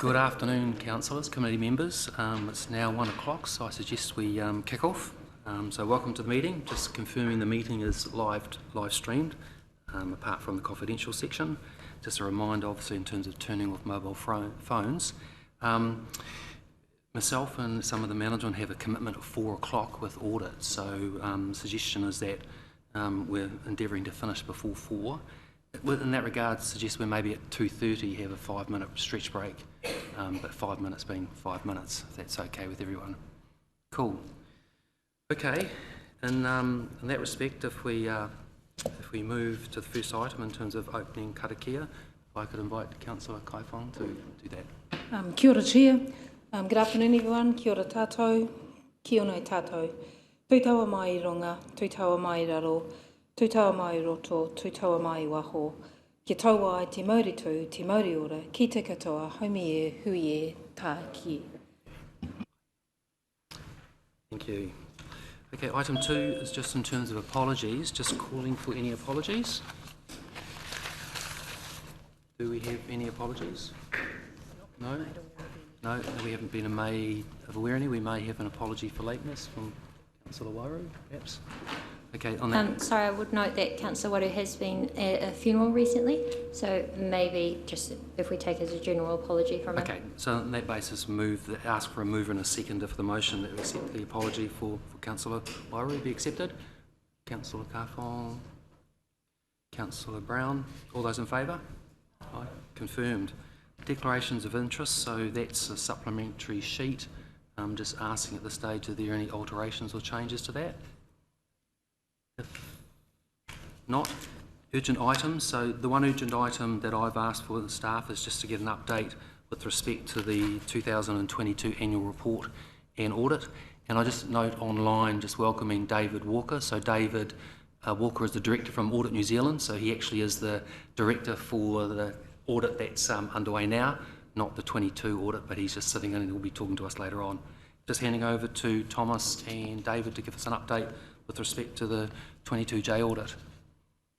Good afternoon, councillors, committee members. It's now 1 o'clock, so I suggest we kick off. So welcome to the meeting. Just confirming the meeting is live streamed, apart from the confidential section. Just a reminder, obviously, in terms of turning off mobile phones. Myself and some of the management have a commitment at 4 o'clock with audit, so suggestion is that we're endeavouring to finish before 4. In that regard, suggest we maybe at 2:30 have a 5-minute stretch break, but 5 minutes being 5 minutes, if that's okay with everyone. Cool. Okay, in that respect, if we move to the first item in terms of opening karakia, if I could invite Councillor Kaifong to do that. Kia ora, Chair. Good afternoon, everyone. Kia ora tātou. Kia ora tātou. Tūtaua mai I ronga, tūtaua mai I raro, tūtaua mai I roto, tūtaua mai I waho. Ki taua ai te mauritu, te mauri ora, ki te katoa, haumi e, hui e, tā ki e. Thank you. Okay, item 2 is just in terms of apologies, just calling for any apologies. Do we have any apologies? No? No, we haven't been made aware of any. We may have an apology for lateness from Councillor Wairu, perhaps. Okay, on that. Sorry, I would note that Councillor Wairu has been at a funeral recently, so maybe just if we take as a general apology from him. Okay, so on that basis, ask for a mover and a seconder for the motion that we accept the apology for Councillor Wairu be accepted. Councillor Kaifong, Councillor Brown, all those in favour? Aye, confirmed. Declarations of interest, so that's a supplementary sheet. I'm just asking at this stage, are there any alterations or changes to that? If not, urgent items. So the one urgent item that I've asked for the staff is just to get an update with respect to the 2022 annual report and audit. And I just note online, just welcoming David Walker. So David Walker is the director from Audit New Zealand. So he actually is the director for the audit that's underway now, not the 22 audit, but he's just sitting in and he'll be talking to us later on. Just handing over to Thomas and David to give us an update with respect to the 22J audit.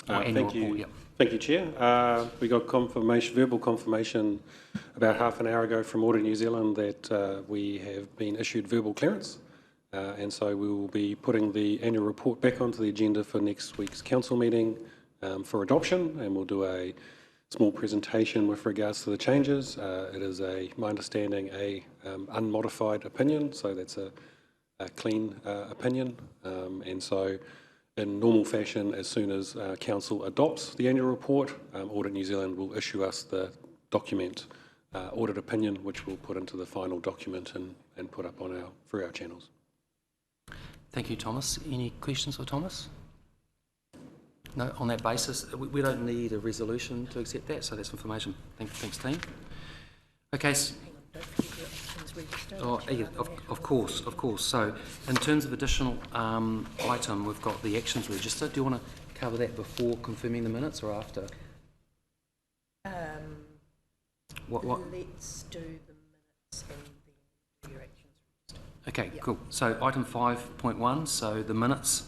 Thank you, Chair. We got verbal confirmation about half an hour ago from Audit New Zealand that we have been issued verbal clearance, and so we will be putting the annual report back onto the agenda for next week's council meeting for adoption, and we'll do a small presentation with regards to the changes. It is my understanding, a unmodified opinion, so that's a clean opinion, and so in normal fashion, as soon as Council adopts the annual report, Audit New Zealand will issue us the document, audit opinion, which we'll put into the final document and put up on through our channels. Thank you, Thomas. Any questions for Thomas? No, on that basis, we don't need a resolution to accept that, so that's information. Thanks, team. Okay. Oh, yeah, of course. So, in terms of additional item, we've got the actions register. Do you want to cover that before confirming the minutes or after? What? Let's do the minutes and then do your actions register. Okay, yep. Cool. So, item 5.1, so the minutes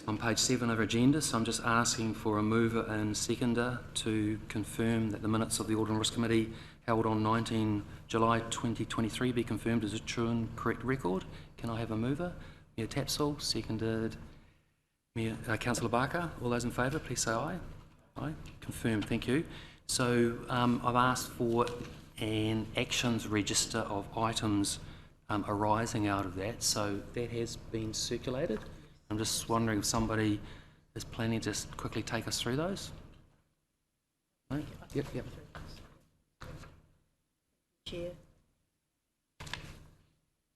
on page 7 of our agenda. So, I'm just asking for a mover and seconder to confirm that the minutes of the Audit and Risk Committee held on 19 July 2023 be confirmed as a true and correct record. Can I have a mover? Mayor Tapsell, seconded Councillor Barker. All those in favour, please say aye. Aye. Confirmed, thank you. So I've asked for an actions register of items arising out of that. So that has been circulated. I'm just wondering if somebody is planning to just quickly take us through those. No? Yep. Chair.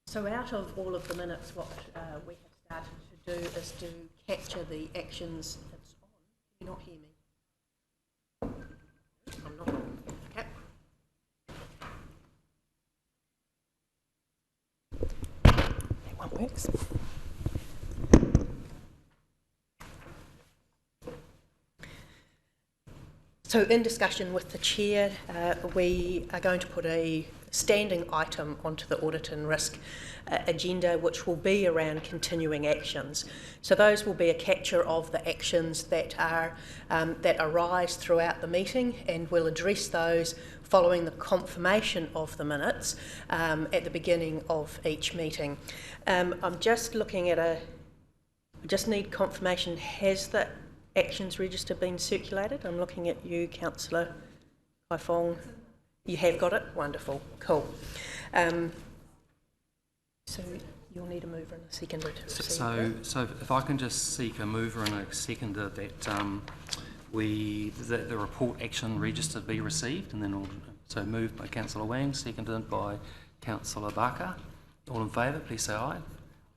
So out of all of the minutes, what we have started to do is to capture the actions. It's on. Can you not hear me? I'm not on. Okay. That one works. So in discussion with the Chair, we are going to put a standing item onto the Audit and Risk agenda, which will be around continuing actions. So those will be a capture of the actions that arise throughout the meeting, and we'll address those following the confirmation of the minutes at the beginning of each meeting. I'm just looking at I just need confirmation. Has the actions register been circulated? I'm looking at you, Councillor Kaifong. You have got it? Wonderful. Cool. So you'll need a mover and a seconder to receive that. So if I can just seek a mover and a seconder that the report action register be received, and then so moved by Councillor Wang, seconded by Councillor Barker. All in favour, please say aye.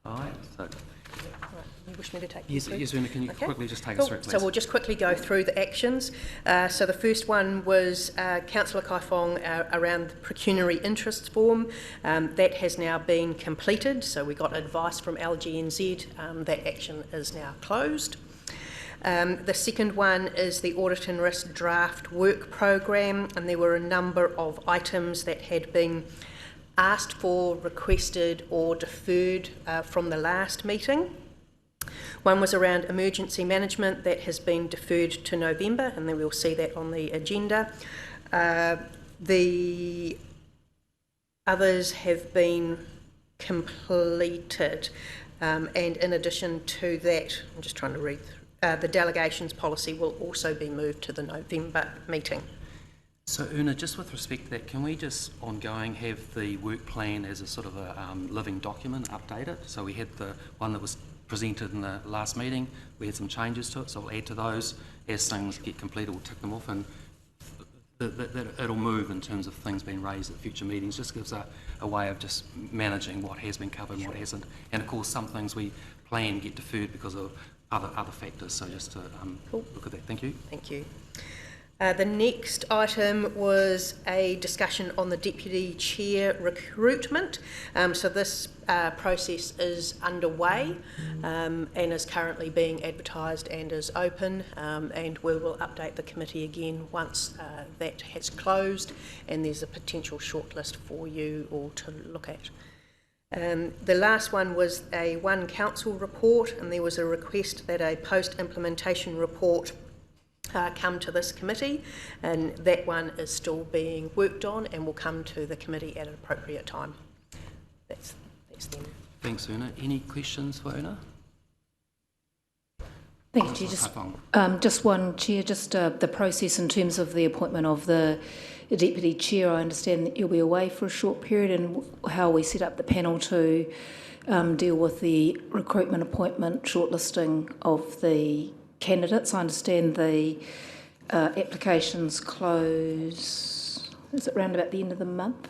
Aye. So, Right. You wish me to take yes, you through? yes, Una, can you quickly just take us through, please? So we'll just quickly go through the actions. So the first one was Councillor Kaifong around the pecuniary interests form. That has now been completed. So we got advice from LGNZ. That action is now closed. The second one is the Audit and Risk draft work program, and there were a number of items that had been asked for, requested or deferred from the last meeting. One was around emergency management that has been deferred to November, and then we'll see that on the agenda. The others have been completed, and in addition to that, I'm just trying to read through, the delegations policy will also be moved to the November meeting. So Una, just with respect to that, can we just ongoing have the work plan as a sort of a living document updated? So we had the one that was presented in the last meeting, we had some changes to it, so we'll add to those as things get completed, we'll tick them off, and it'll move in terms of things being raised at future meetings. Just gives a way of just managing what has been covered and what hasn't. And of course some things we plan get deferred because of other factors, so just to look at that. Thank you. Thank you. The next item was a discussion on the Deputy Chair recruitment. So this process is underway and is currently being advertised and is open, and we will update the committee again once that has closed and there's a potential shortlist for you all to look at. The last one was a One Council report, and there was a request that a post-implementation report come to this committee, and that one is still being worked on and will come to the committee at an appropriate time. That's them. Thanks, Una. Any questions for Una? Thank you, Chair. Just one, Chair, just the process in terms of the appointment of the Deputy Chair. I understand that you'll be away for a short period, and how we set up the panel to deal with the recruitment, appointment, shortlisting of the candidates. I understand the applications close, is it round about the end of the month?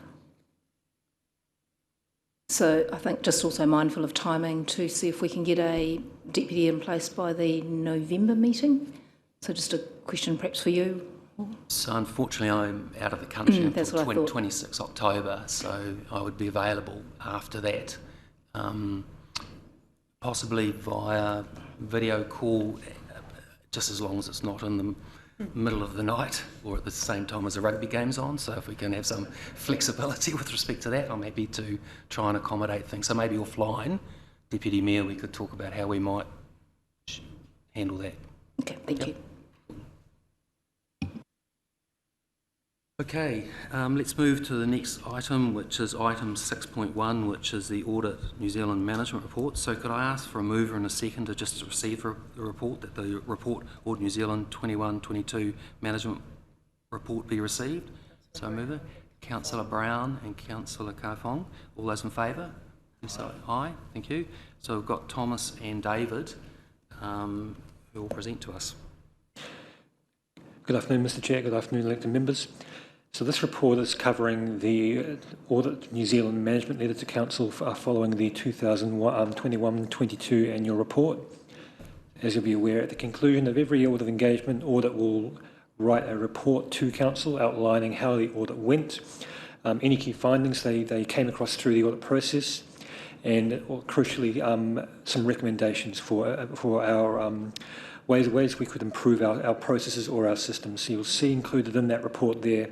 So I think just also mindful of timing to see if we can get a deputy in place by the November meeting. So just a question perhaps for you. So unfortunately I'm out of the country until 26 October, so I would be available after that, possibly via video call, just as long as it's not in the middle of the night or at the same time as the rugby game's on. So if we can have some flexibility with respect to that, I'm happy to try and accommodate things. So maybe offline, Deputy Mayor, we could talk about how we might handle that. Okay, thank you. Okay, let's move to the next item, which is item 6.1, which is the Audit New Zealand Management Report. So could I ask for a mover and a seconder just to receive the report, that the report, Audit New Zealand 21-22 Management Report be received? So mover, Councillor Brown and Councillor Kaifong. All those in favour? Yes, aye, thank you. So we've got Thomas and David who will present to us. Good afternoon, Mr Chair. Good afternoon, elected members. So this report is covering the Audit New Zealand Management Letter to Council following the 2021-22 annual report. As you'll be aware, at the conclusion of every audit engagement, Audit will write a report to Council outlining how the audit went, any key findings they came across through the audit process, and crucially some recommendations for our ways we could improve our processes or our systems. So you'll see included in that report there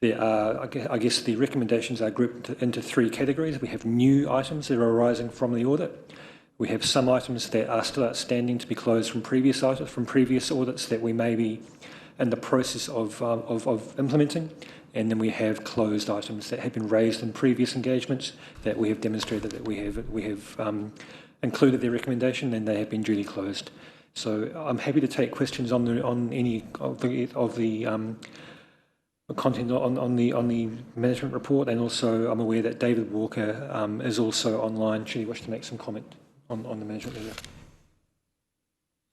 There are, I guess the recommendations are grouped into three categories. We have new items that are arising from the audit. We have some items that are still outstanding to be closed from previous audits that we may be in the process of implementing. And then we have closed items that have been raised in previous engagements that we have demonstrated that we have included their recommendation and they have been duly closed. So I'm happy to take questions on any of the content on the management report, and also I'm aware that David Walker is also online should he wish to make some comment on the management letter.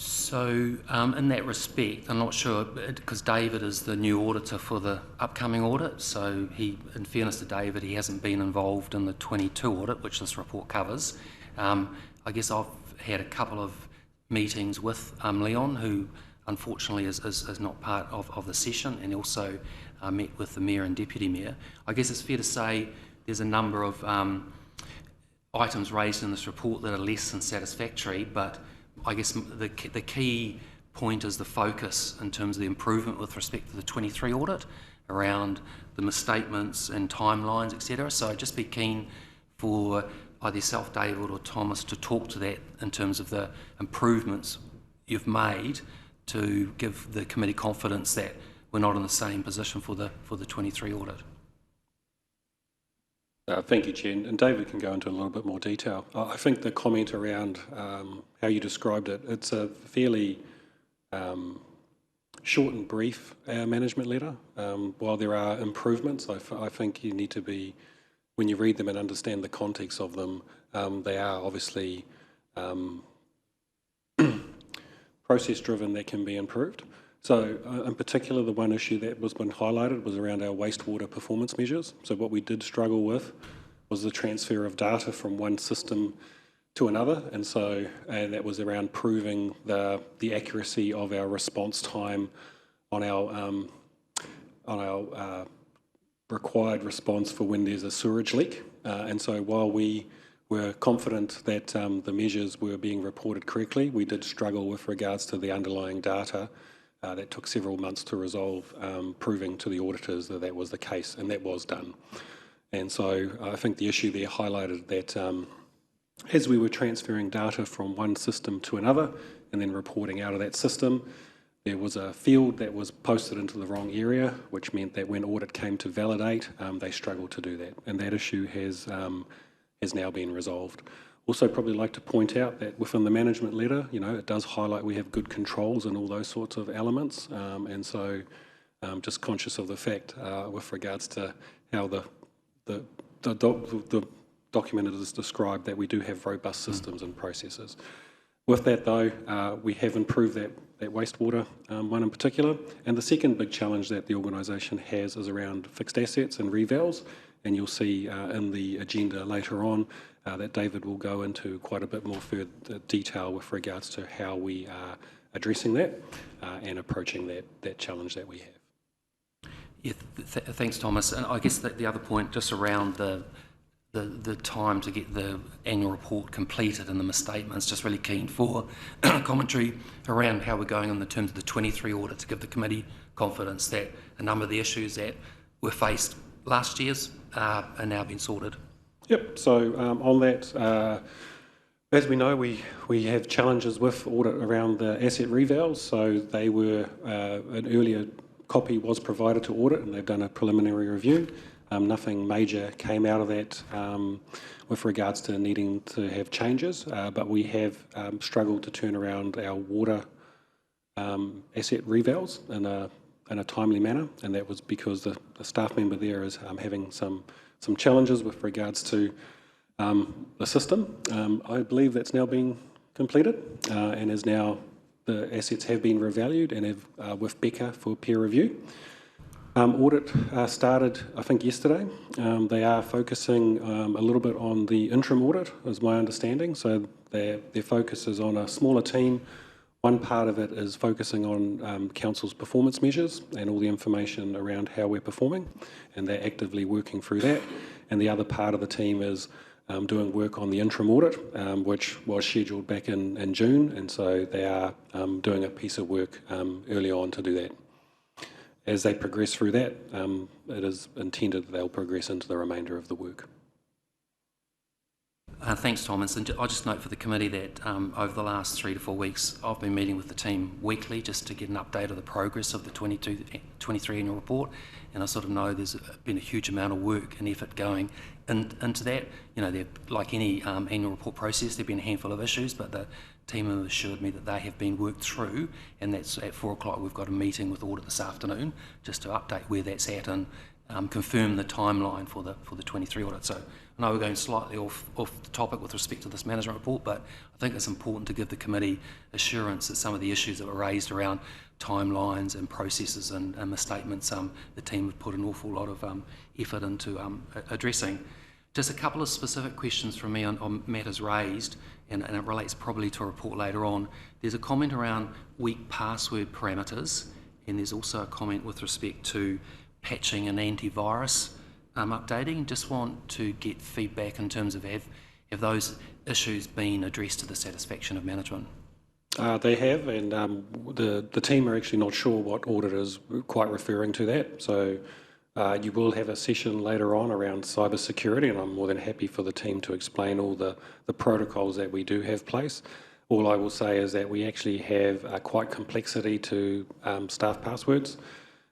So in that respect, I'm not sure, because David is the new auditor for the upcoming audit, so in fairness to David, he hasn't been involved in the 22 audit, which this report covers. I guess I've had a couple of meetings with Leon, who unfortunately is not part of the session, and also met with the Mayor and Deputy Mayor. I guess it's fair to say there's a number of items raised in this report that are less than satisfactory, but I guess the key point is the focus in terms of the improvement with respect to the 23 audit around the misstatements and timelines, etc. So I'd just be keen for either yourself, David, or Thomas to talk to that in terms of the improvements you've made to give the committee confidence that we're not in the same position for the 23 audit. Thank you, Chair. And David can go into a little bit more detail. I think the comment around how you described it, it's a fairly short and brief management letter. While there are improvements, I think you need to be, when you read them and understand the context of them, they are obviously process-driven that can be improved. So in particular, the one issue that was been highlighted was around our wastewater performance measures. So what we did struggle with was the transfer of data from one system to another, and that was around proving the accuracy of our response time on our required response for when there's a sewerage leak. And so while we were confident that the measures were being reported correctly, we did struggle with regards to the underlying data. That took several months to resolve, proving to the auditors that that was the case, and that was done. And so I think the issue there highlighted that as we were transferring data from one system to another and then reporting out of that system, there was a field that was posted into the wrong area, which meant that when audit came to validate, they struggled to do that. And that issue has now been resolved. Also probably like to point out that within the management letter, it does highlight we have good controls and all those sorts of elements. And so just conscious of the fact with regards to how the document is described that we do have robust systems and processes. With that though, we have improved that wastewater one in particular. And the second big challenge that the organisation has is around fixed assets and revals. And you'll see in the agenda later on that David will go into quite a bit more further detail with regards to how we are addressing that and approaching that challenge that we have. Yeah, thanks, Thomas. And I guess that the other point, just around the time to get the annual report completed and the misstatements, just really keen for commentary around how we're going in the terms of the 23 audit to give the committee confidence that a number of the issues that were faced last year's are now being sorted. Yep, so on that, as we know, we have challenges with audit around the asset revals. So they were, an earlier copy was provided to audit and they've done a preliminary review. Nothing major came out of that with regards to needing to have changes, but we have struggled to turn around our water asset revals in a timely manner, and that was because the staff member there is having some challenges with regards to the system. I believe that's now been completed and is now, the assets have been revalued and have with Becca for peer review. Audit started, I think, yesterday. They are focusing a little bit on the interim audit, is my understanding. So their focus is on a smaller team. One part of it is focusing on council's performance measures and all the information around how we're performing, and they're actively working through that. And the other part of the team is doing work on the interim audit, which was scheduled back in June, and so they are doing a piece of work early on to do that. as they progress through that, it is intended that they'll progress into the remainder of the work. Thanks, Thomas. And I'll just note for the committee that over the last 3 to 4 weeks, I've been meeting with the team weekly just to get an update of the progress of the 22-23 annual report. And I sort of know there's been a huge amount of work and effort going into that. You know, like any annual report process, there have been a handful of issues, but the team have assured me that they have been worked through, and that's at 4 o'clock. We've got a meeting with Audit this afternoon just to update where that's at and confirm the timeline for the 23 audit. So I know we're going slightly off the topic with respect to this management report, but I think it's important to give the committee assurance that some of the issues that were raised around timelines and processes and misstatements, the team have put an awful lot of effort into addressing. Just a couple of specific questions from me on matters raised, and it relates probably to a report later on. There's a comment around weak password parameters, and there's also a comment with respect to patching and antivirus updating. Just want to get feedback in terms of have those issues been addressed to the satisfaction of management? They have, and the team are actually not sure what audit is quite referring to that. So you will have a session later on around cyber security, and I'm more than happy for the team to explain all the protocols that we do have place. All I will say is that we actually have quite complexity to staff passwords.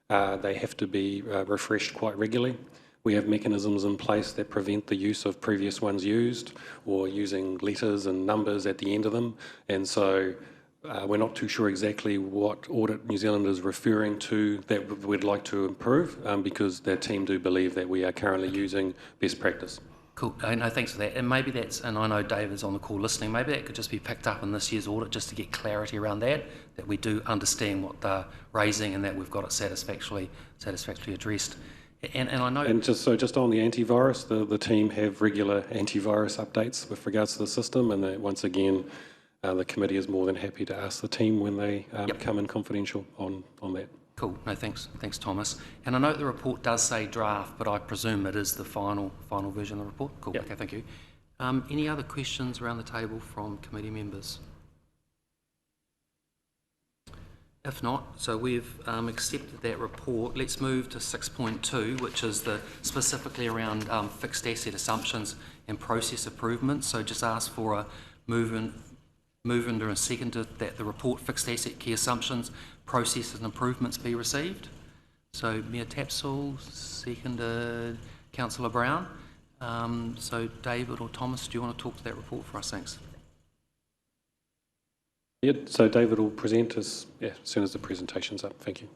They have to be refreshed quite regularly. We have mechanisms in place that prevent the use of previous ones used or using letters and numbers at the end of them. And so we're not too sure exactly what Audit New Zealand is referring to that we'd like to improve because their team do believe that we are currently using best practice. Cool. No, thanks for that. And maybe that's, and I know David's on the call listening, maybe that could just be picked up in this year's audit just to get clarity around that we do understand what they're raising and that we've got it satisfactorily addressed. And I know... And just on the antivirus, the team have regular antivirus updates with regards to the system, and once again, the committee is more than happy to ask the team when they come in confidential on that. Cool. No, thanks, Thomas. And I know the report does say draft, but I presume it is the final version of the report. Cool. Yep. Okay, thank you. Any other questions around the table from committee members? If not, so we've accepted that report. Let's move to 6.2, which is specifically around fixed asset assumptions and process improvements. So just ask for a move under and second that the report fixed asset key assumptions, processes and improvements be received. So Mayor Tapsell, seconded Councillor Brown. So David or Thomas, do you want to talk to that report for us? Thanks. Yeah, so David will present us as soon as the presentation's up. Thank you.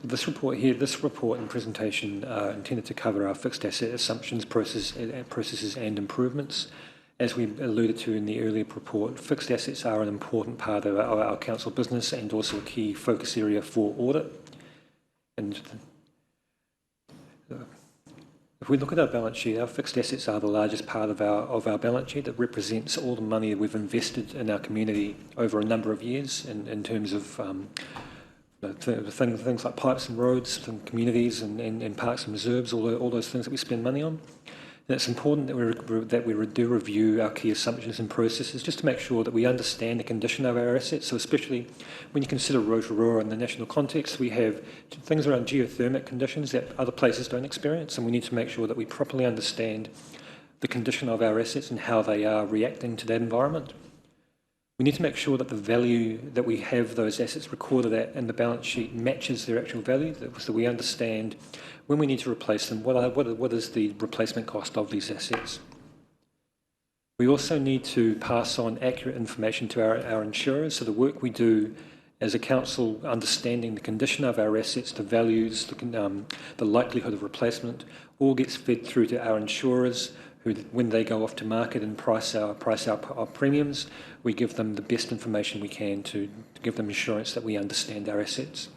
This report and presentation are intended to cover our fixed asset assumptions, processes and improvements. As we alluded to in the earlier report, fixed assets are an important part of our council business and also a key focus area for audit. And if we look at our balance sheet, our fixed assets are the largest part of our balance sheet. That represents all the money we've invested in our community over a number of years in terms of things like pipes and roads and communities and parks and reserves, all those things that we spend money on. And it's important that we do review our key assumptions and processes just to make sure that we understand the condition of our assets. So especially when you consider Rotorua in the national context, we have things around geothermic conditions that other places don't experience, and we need to make sure that we properly understand the condition of our assets and how they are reacting to that environment. We need to make sure that the value that we have those assets recorded at in the balance sheet matches their actual value, so we understand when we need to replace them, what is the replacement cost of these assets. We also need to pass on accurate information to our insurers, so the work we do as a council, understanding the condition of our assets, the values, the likelihood of replacement, all gets fed through to our insurers, who, when they go off to market and price our premiums, we give them the best information we can to give them assurance that we understand our assets.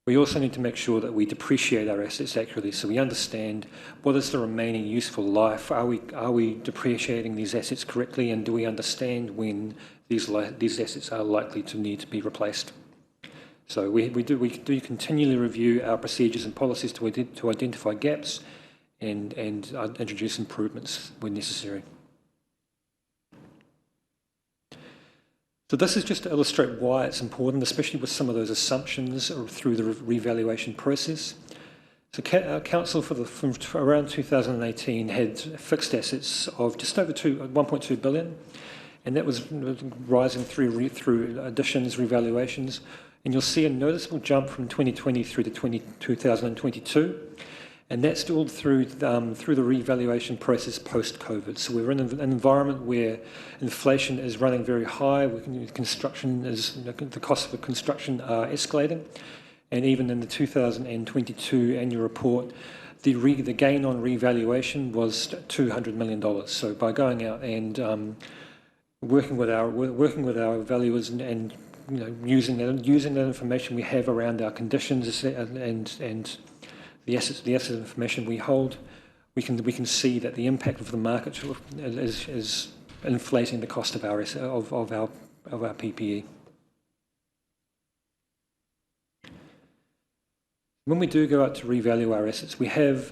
We also need to make sure that we depreciate our assets accurately, so we understand what is the remaining useful life. Are we depreciating these assets correctly, and do we understand when these assets are likely to need to be replaced? So we do continually review our procedures and policies to identify gaps and introduce improvements when necessary. So this is just to illustrate why it's important, especially with some of those assumptions through the revaluation process. So Council from around 2018 had fixed assets of just over 1.2 billion, and that was rising through additions, revaluations, and you'll see a noticeable jump from 2020 through to 2022. And that's all through the revaluation process post-COVID. So we're in an environment where inflation is running very high. The cost of construction are escalating, and even in the 2022 annual report, the gain on revaluation was $200 million. So by going out and working with our valuers and using that information we have around our conditions and the asset information we hold, we can see that the impact of the market is inflating the cost of our PPE. When we do go out to revalue our assets, we have,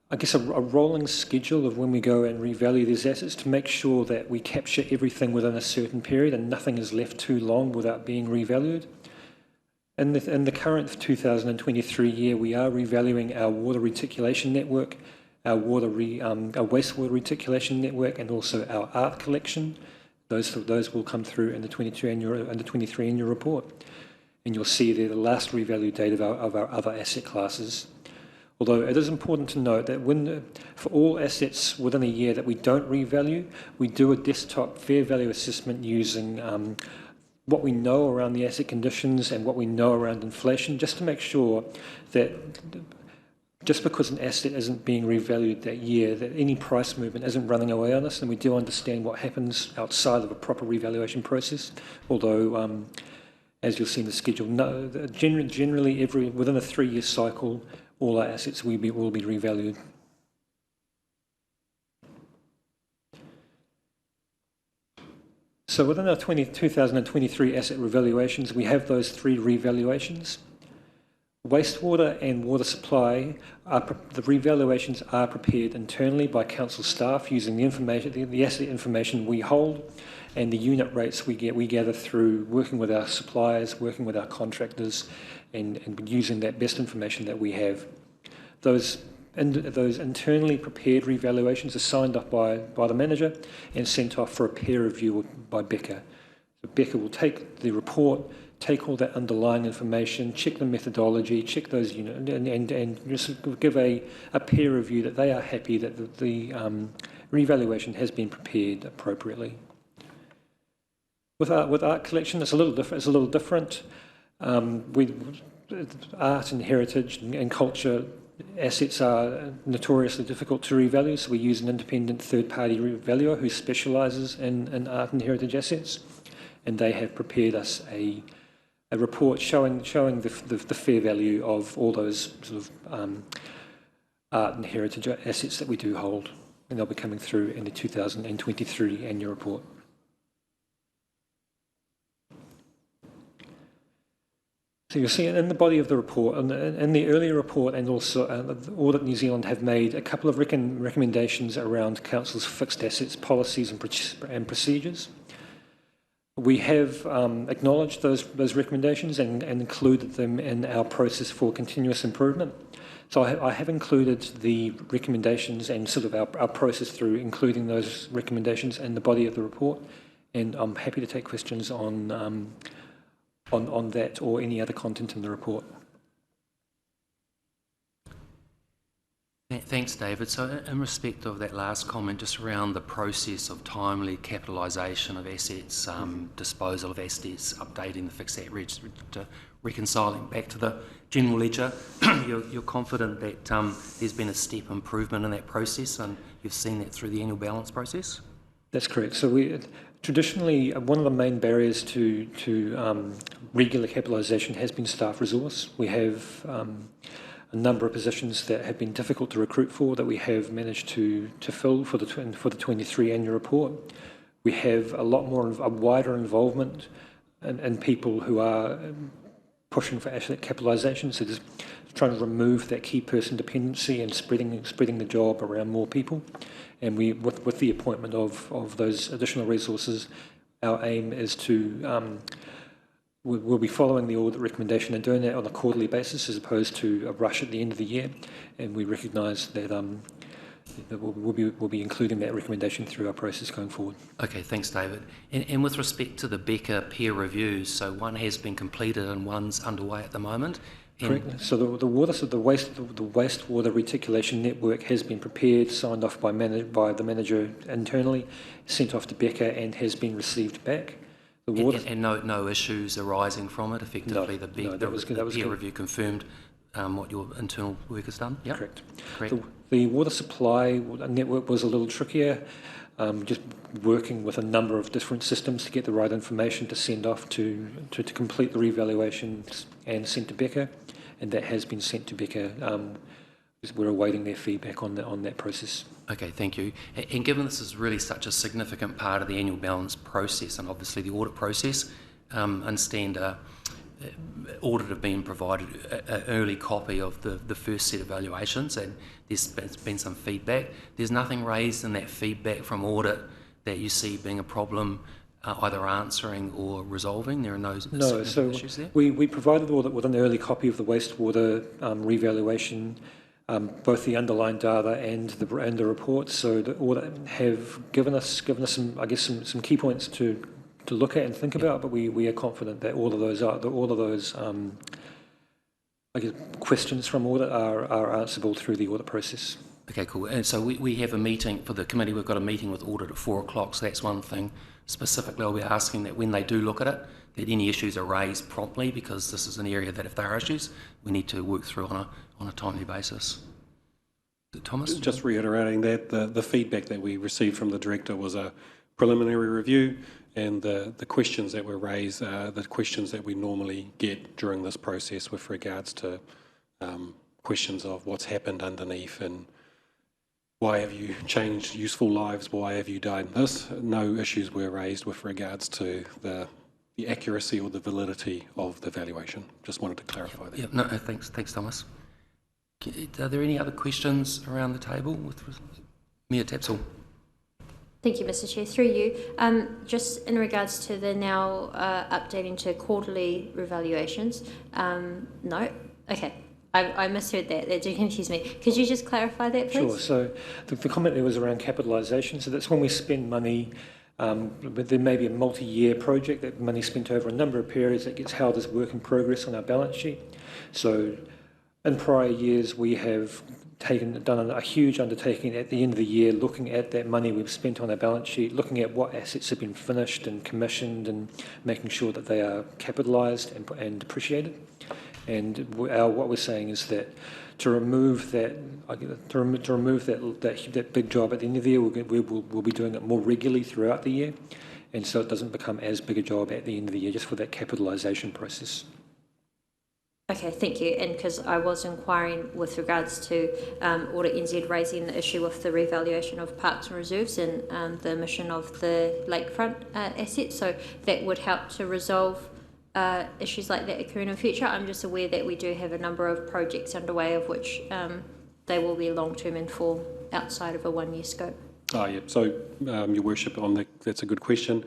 I guess, a rolling schedule of when we go and revalue these assets to make sure that we capture everything within a certain period and nothing is left too long without being revalued. In the current 2023 year, we are revaluing our water reticulation network, our wastewater reticulation network, and also our art collection. Those will come through in the 23 annual report, and you'll see there the last revalue date of our other asset classes. Although it is important to note that for all assets within a year that we don't revalue, we do a desktop fair value assessment using what we know around the asset conditions and what we know around inflation, just to make sure that just because an asset isn't being revalued that year, that any price movement isn't running away on us, and we do understand what happens outside of a proper revaluation process. Although, as you'll see in the schedule, generally within a 3-year cycle, all our assets will be revalued. So within our 2023 asset revaluations, we have those 3 revaluations. Wastewater and water supply, the revaluations are prepared internally by council staff using the information, the asset information we hold, and the unit rates we gather through working with our suppliers, working with our contractors, and using that best information that we have. Those internally prepared revaluations are signed off by the manager and sent off for a peer review by Becca. So Becca will take the report, take all that underlying information, check the methodology, check those units, and just give a peer review that they are happy that the revaluation has been prepared appropriately. With art collection, it's a little different. Art and heritage and culture assets are notoriously difficult to revalue, so we use an independent third-party revaluer who specialises in art and heritage assets, and they have prepared us a report showing the fair value of all those sort of art and heritage assets that we do hold, and they'll be coming through in the 2023 annual report. So you'll see in the body of the report, in the earlier report, and also Audit New Zealand have made a couple of recommendations around Council's fixed assets policies and procedures. We have acknowledged those recommendations and included them in our process for continuous improvement. So I have included the recommendations and sort of our process through including those recommendations in the body of the report, and I'm happy to take questions on that or any other content in the report. Thanks, David. So in respect of that last comment, just around the process of timely capitalisation of assets, disposal of assets, updating the fixed asset register, reconciling back to the general ledger, you're confident that there's been a step improvement in that process, and you've seen that through the annual balance process? That's correct. So we traditionally, one of the main barriers to regular capitalisation has been staff resource. We have a number of positions that have been difficult to recruit for that we have managed to fill for the 23 annual report. We have a wider involvement in people who are pushing for asset capitalisation, so just trying to remove that key person dependency and spreading the job around more people. And we, with the appointment of those additional resources, our aim is to we'll be following the audit recommendation and doing that on a quarterly basis as opposed to a rush at the end of the year. And we recognise that, that we'll be including that recommendation through our process going forward. Okay, thanks, David. And with respect to the Becker peer reviews, so one has been completed and one's underway at the moment. Correct. So the wastewater reticulation network has been prepared, signed off by the manager internally, sent off to Becker, and has been received back. The water and no issues arising from it. Effectively, the peer review confirmed what your internal work has done. Yep. Correct. The water supply network was a little trickier. Just working with a number of different systems to get the right information to send off to complete the revaluations and send to Becker, and that has been sent to Becker. We're awaiting their feedback on that process. Okay, thank you. And given this is really such a significant part of the annual balance process and obviously the audit process, understand audit have been provided an early copy of the first set of valuations, and there's been some feedback. There's nothing raised in that feedback from audit that you see being a problem either answering or resolving? There are no significant issues there? We provided audit with an early copy of the wastewater revaluation, both the underlying data and the report. So the audit have given us some, I guess, some key points to look at and think about, but we are confident that all of those I guess questions from audit are answerable through the audit process. Okay, cool. And so we have a meeting for the committee. We've got a meeting with audit at 4 o'clock. So that's one thing. Specifically, I'll be asking that when they do look at it, that any issues are raised promptly, because this is an area that if there are issues, we need to work through on a timely basis. Thomas? Just reiterating that the feedback that we received from the director was a preliminary review, and the questions that were raised are the questions that we normally get during this process with regards to questions of what's happened underneath and why have you changed useful lives, why have you done this. No issues were raised with regards to the accuracy or the validity of the valuation. Just wanted to clarify that. Yeah, no, thanks Thomas. Are there any other questions around the table? Mia Tapsell. Thank you, Mr. Chair. Through you, just in regards to the now updating to quarterly revaluations, no? Okay, I misheard that. That did confuse me. Could you just clarify that, please? Sure. So the comment there was around capitalisation. So that's when we spend money, but there may be a multi-year project, that money spent over a number of periods that gets held as work in progress on our balance sheet. So in prior years, we have done a huge undertaking at the end of the year, looking at that money we've spent on our balance sheet, looking at what assets have been finished and commissioned, and making sure that they are capitalised and depreciated. And what we're saying is that to remove that big job at the end of the year, we'll be doing it more regularly throughout the year, and so it doesn't become as big a job at the end of the year, just for that capitalisation process. Okay, thank you. And because I was inquiring with regards to Audit NZ raising the issue with the revaluation of parks and reserves and the emission of the lakefront assets, so that would help to resolve issues like that occurring in future. I'm just aware that we do have a number of projects underway, of which they will be long-term in form outside of a one-year scope. Oh, yeah. So, Your Worship, that's a good question.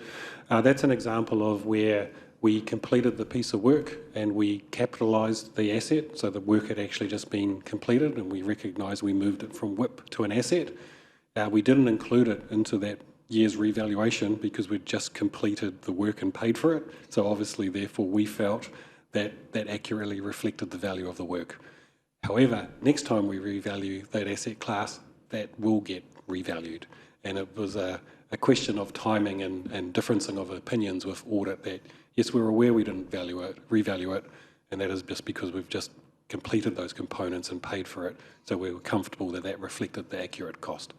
That's an example of where we completed the piece of work and we capitalised the asset, so the work had actually just been completed and we recognised we moved it from WIP to an asset. We didn't include it into that year's revaluation because we'd just completed the work and paid for it. So obviously, therefore, we felt that that accurately reflected the value of the work. However, next time we revalue that asset class, that will get revalued. And it was a question of timing and differencing of opinions with audit that, yes, we're aware we didn't revalue it, and that is just because we've just completed those components and paid for it, so we were comfortable that that reflected the accurate cost.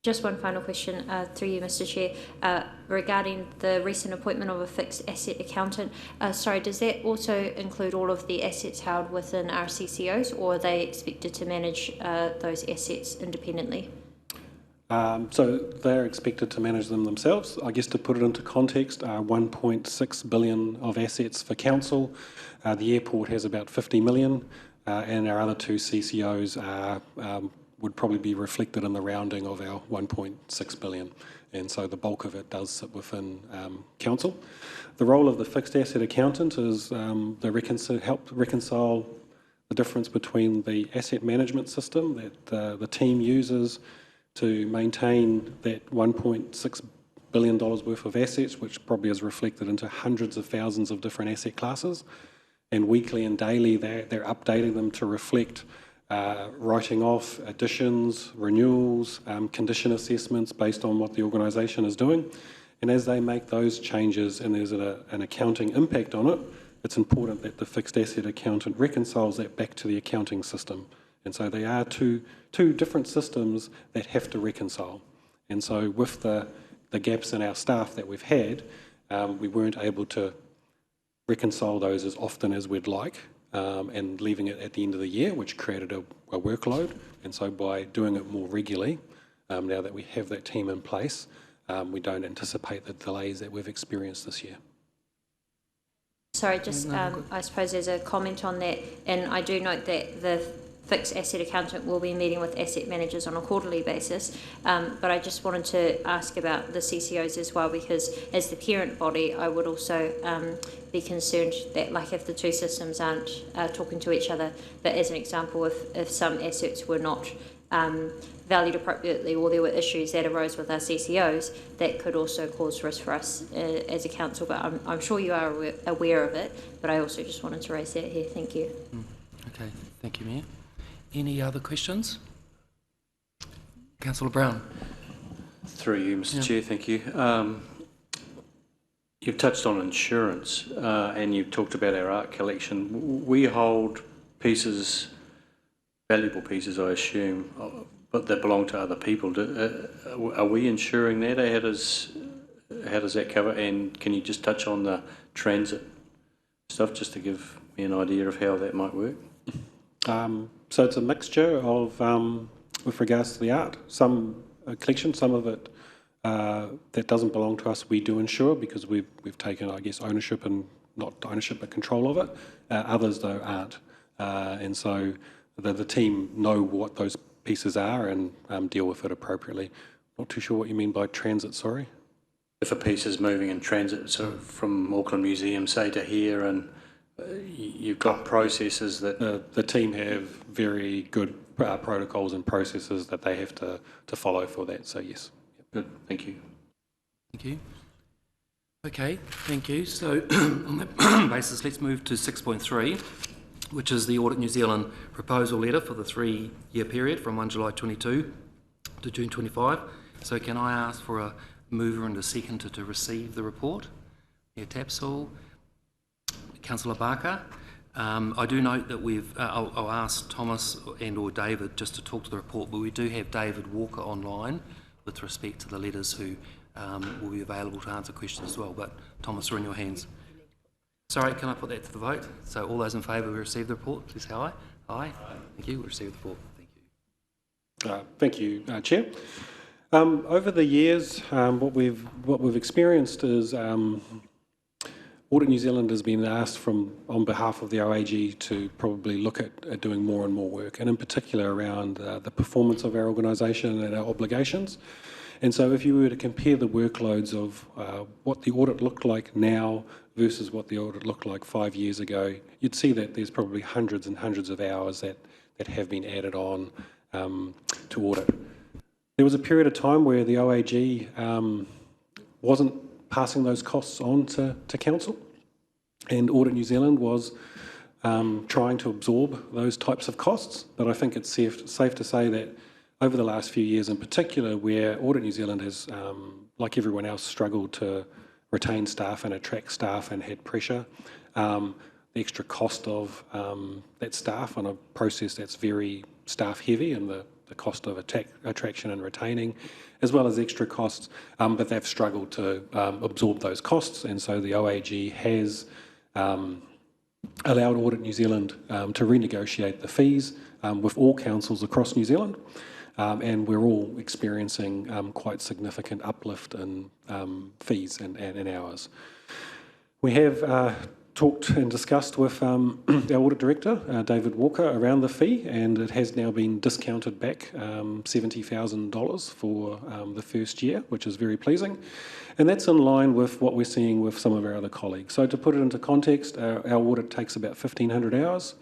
Just one final question through you, Mr. Chair, regarding the recent appointment of a fixed asset accountant. Sorry, does that also include all of the assets held within our CCOs, or are they expected to manage those assets independently? So they're expected to manage them themselves. I guess to put it into context, 1.6 billion of assets for council. The airport has about 50 million, and our other two CCOs would probably be reflected in the rounding of our 1.6 billion. And so the bulk of it does sit within council. The role of the fixed asset accountant is help reconcile the difference between the asset management system that the team uses to maintain that $1.6 billion worth of assets, which probably is reflected into hundreds of thousands of different asset classes. And weekly and daily, they're updating them to reflect writing off additions, renewals, condition assessments based on what the organisation is doing. And as they make those changes and there's an accounting impact on it, it's important that the fixed asset accountant reconciles that back to the accounting system. And so they are two different systems that have to reconcile. And so with the gaps in our staff that we've had, we weren't able to reconcile those as often as we'd like, and leaving it at the end of the year, which created a workload. And so by doing it more regularly, now that we have that team in place, we don't anticipate the delays that we've experienced this year. Sorry, just I suppose as a comment on that, and I do note that the fixed asset accountant will be meeting with asset managers on a quarterly basis, but I just wanted to ask about the CCOs as well, because as the parent body, I would also be concerned that, like, if the two systems aren't talking to each other, but as an example, if some assets were not valued appropriately or there were issues that arose with our CCOs, that could also cause risk for us as a council. But I'm sure you are aware of it, but I also just wanted to raise that here. Thank you. Okay, thank you, Mayor. Any other questions? Councillor Brown. Through you, Mr. Chair, thank you. You've touched on insurance and you've talked about our art collection. We hold pieces, valuable pieces, I assume, but that belong to other people. Are we insuring that? How does that cover? And can you just touch on the transit stuff, just to give me an idea of how that might work? So it's a mixture of, with regards to the art, some collection, some of it that doesn't belong to us we do insure because we've taken, I guess, ownership and not ownership but control of it. Others though aren't, and so the team know what those pieces are and deal with it appropriately. Not too sure what you mean by transit, sorry. If a piece is moving in transit, so from Auckland Museum, say, to here, and you've got processes that... The team have very good protocols and processes that they have to follow for that, so yes. Good, thank you. Thank you. Okay, thank you. So on that basis, let's move to 6.3, which is the Audit New Zealand proposal letter for the 3-year period from 1 July 22 to June 25. So can I ask for a mover and a seconder to receive the report? Mayor Tapsell, Councillor Barker. I do note that I'll ask Thomas and or David just to talk to the report, but we do have David Walker online with respect to the letters who will be available to answer questions as well. But Thomas, we're in your hands. Sorry, can I put that to the vote? So all those in favour we receive the report, please say aye. Aye. Thank you. We receive the report. Thank you. Thank you, Chair. Over the years, what we've experienced is Audit New Zealand has been asked on behalf of the OAG to probably look at doing more and more work, and in particular around the performance of our organisation and our obligations. And so if you were to compare the workloads of what the audit looked like now versus what the audit looked like 5 years ago, you'd see that there's probably hundreds and hundreds of hours that have been added on to audit. There was a period of time where the OAG wasn't passing those costs on to council, and Audit New Zealand was trying to absorb those types of costs. But I think it's safe to say that over the last few years in particular, where Audit New Zealand has, like everyone else, struggled to retain staff and attract staff and had pressure, the extra cost of that staff on a process that's very staff heavy, and the the cost of attraction and retaining, as well as extra costs, but they've struggled to absorb those costs, and so the OAG has allowed Audit New Zealand to renegotiate the fees with all councils across New Zealand, and we're all experiencing quite significant uplift in fees and hours. We have talked and discussed with our Audit Director, David Walker, around the fee, and it has now been discounted back $70,000 for the first year, which is very pleasing. And that's in line with what we're seeing with some of our other colleagues. So to put it into context, our audit takes about 1,500 hours.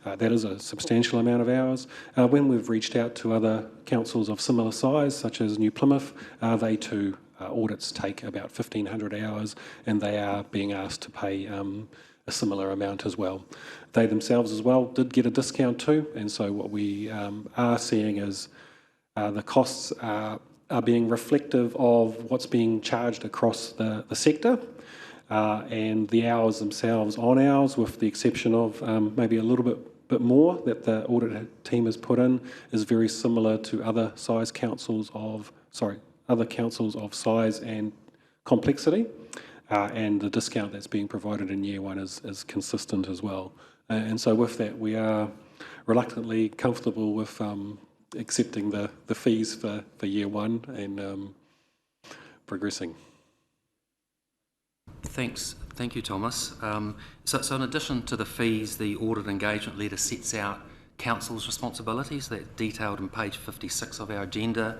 That is a substantial amount of hours. When we've reached out to other councils of similar size, such as New Plymouth, they too, audits take about 1,500 hours, and they are being asked to pay a similar amount as well. They themselves as well did get a discount too, and so what we are seeing is the costs are being reflective of what's being charged across the sector, and the hours themselves on hours, with the exception of maybe a little bit more that the audit team has put in, is very similar to other councils of size and complexity, and the discount that's being provided in year one is consistent as well. And so with that, we are reluctantly comfortable with accepting the fees for year one and progressing. Thank you, Thomas. So in addition to the fees, the audit engagement letter sets out council's responsibilities. That's detailed on page 56 of our agenda.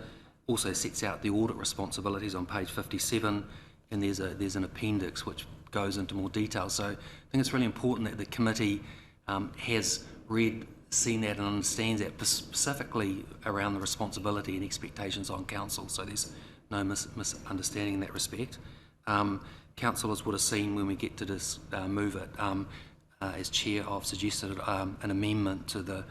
Also sets out the audit responsibilities on page 57, and there's an appendix which goes into more detail. So I think it's really important that the committee has seen that and understands that, specifically around the responsibility and expectations on council. So there's no misunderstanding in that respect. Councillors would have seen when we get to this move it, as chair, I've suggested an amendment to the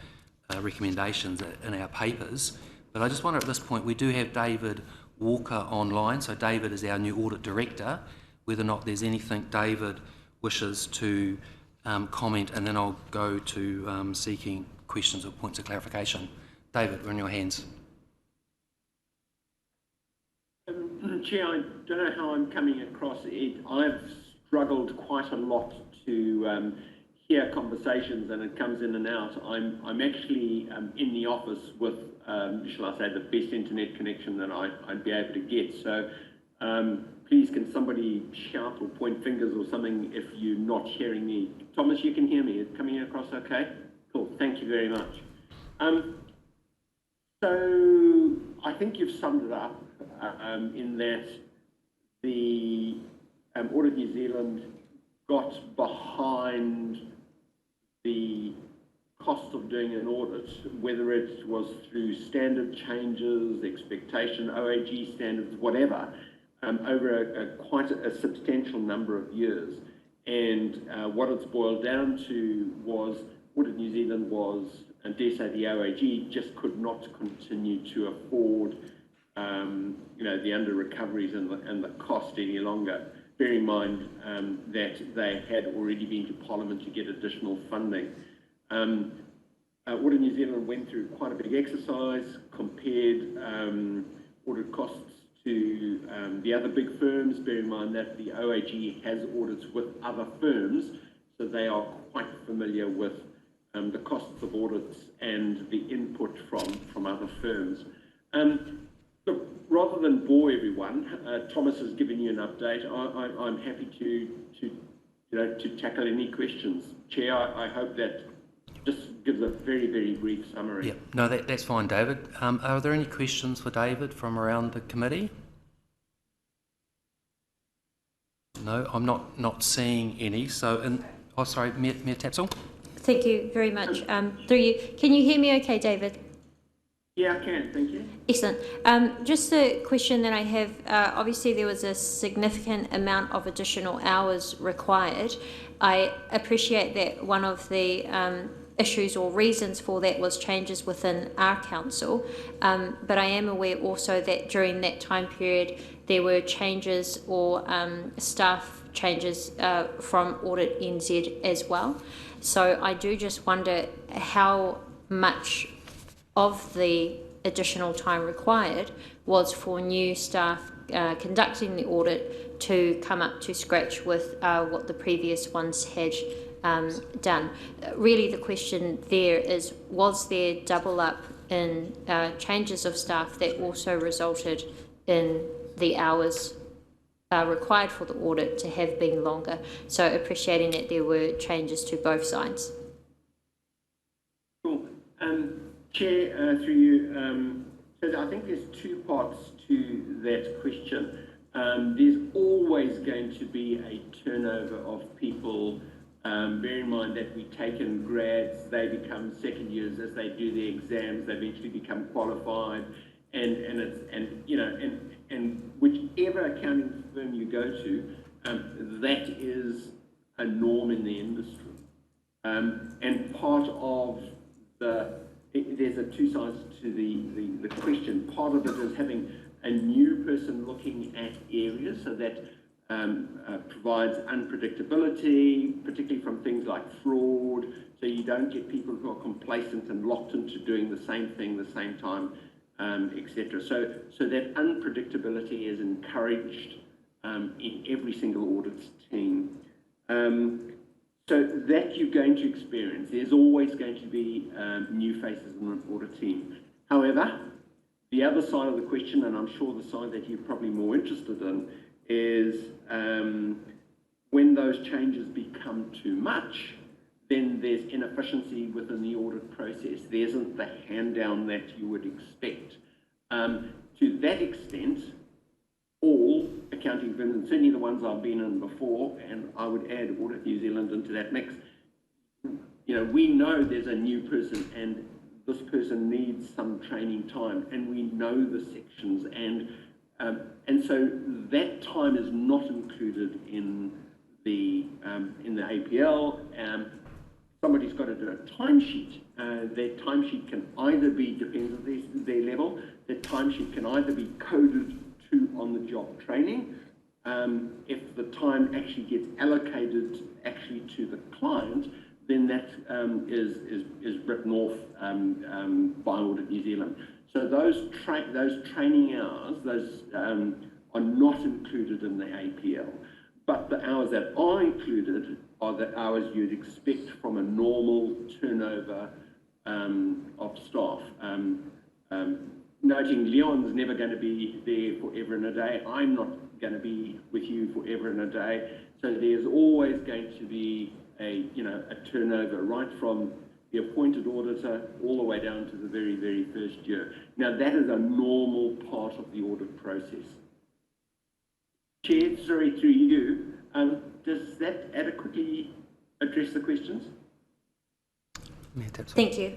recommendations in our papers. But I just wonder at this point, we do have David Walker online. So David is our new audit director, whether or not there's anything David wishes to comment, and then I'll go to seeking questions or points of clarification. David, we're in your hands. Chair, I don't know how I'm coming across it. I've struggled quite a lot to hear conversations, and it comes in and out. I'm actually in the office with, shall I say, the best internet connection that I'd be able to get. So please, can somebody shout or point fingers or something if you're not hearing me? Thomas, you can hear me. It's coming across okay? Cool. Thank you very much. So I think you've summed it up in that the Audit New Zealand got behind the cost of doing an audit, whether it was through standard changes, expectation, OAG standards, whatever, over quite a substantial number of years. And what it's boiled down to was Audit New Zealand was, and dare say the OAG, just could not continue to afford the under recoveries and the cost any longer. Bear in mind that they had already been to Parliament to get additional funding. Audit New Zealand went through quite a big exercise, compared audit costs to the other big firms. Bear in mind that the OAG has audits with other firms, so they are quite familiar with the costs of audits and the input from other firms. Look, rather than bore everyone, Thomas has given you an update. I'm happy to tackle any questions. Chair, I hope that just gives a very, very brief summary. Yeah, no, that's fine, David. Are there any questions for David from around the committee? No, I'm not seeing any. So, sorry, Mayor Tapsell. Thank you very much. Through you, can you hear me okay, David? Yeah, I can, thank you. Excellent. Just a question that I have, obviously there was a significant amount of additional hours required. I appreciate that one of the issues or reasons for that was changes within our council, but I am aware also that during that time period there were changes or staff changes from Audit NZ as well. So I do just wonder how much of the additional time required was for new staff conducting the audit to come up to scratch with what the previous ones had done. Really, the question there is, was there double up in changes of staff that also resulted in the hours required for the audit to have been longer? So appreciating that there were changes to both sides. Cool. Chair, through you, so I think there's two parts to that question. There's always going to be a turnover of people. Bear in mind that we take in grads, they become second years as they do their exams, they eventually become qualified, and whichever accounting firm you go to, that is a norm in the industry. And part of there's two sides to the question. Part of it is having a new person looking at areas so that provides unpredictability, particularly from things like fraud, so you don't get people who are complacent and locked into doing the same thing the same time, etc. So that unpredictability is encouraged in every single audit team. So that you're going to experience. There's always going to be new faces in an audit team. However, the other side of the question, and I'm sure the side that you're probably more interested in, is when those changes become too much, then there's inefficiency within the audit process. There isn't the hand down that you would expect. To that extent, all accounting firms, and certainly the ones I've been in before, and I would add Audit New Zealand into that mix, we know there's a new person and this person needs some training time, and we know the sections, and so that time is not included in the APL. Somebody's got to do a timesheet. Their timesheet can either be, depends on their level, their timesheet can either be coded to on-the-job training. If the time actually gets allocated actually to the client, then that is written off by Audit New Zealand. So those training hours, those are not included in the APL. But the hours that are included are the hours you'd expect from a normal turnover of staff. Noting Leon's never going to be there forever and a day. I'm not going to be with you forever and a day. So there's always going to be a turnover right from the appointed auditor all the way down to the very, very first year. Now that is a normal part of the audit process. Chair, sorry, through you, does that adequately address the questions? Thank you.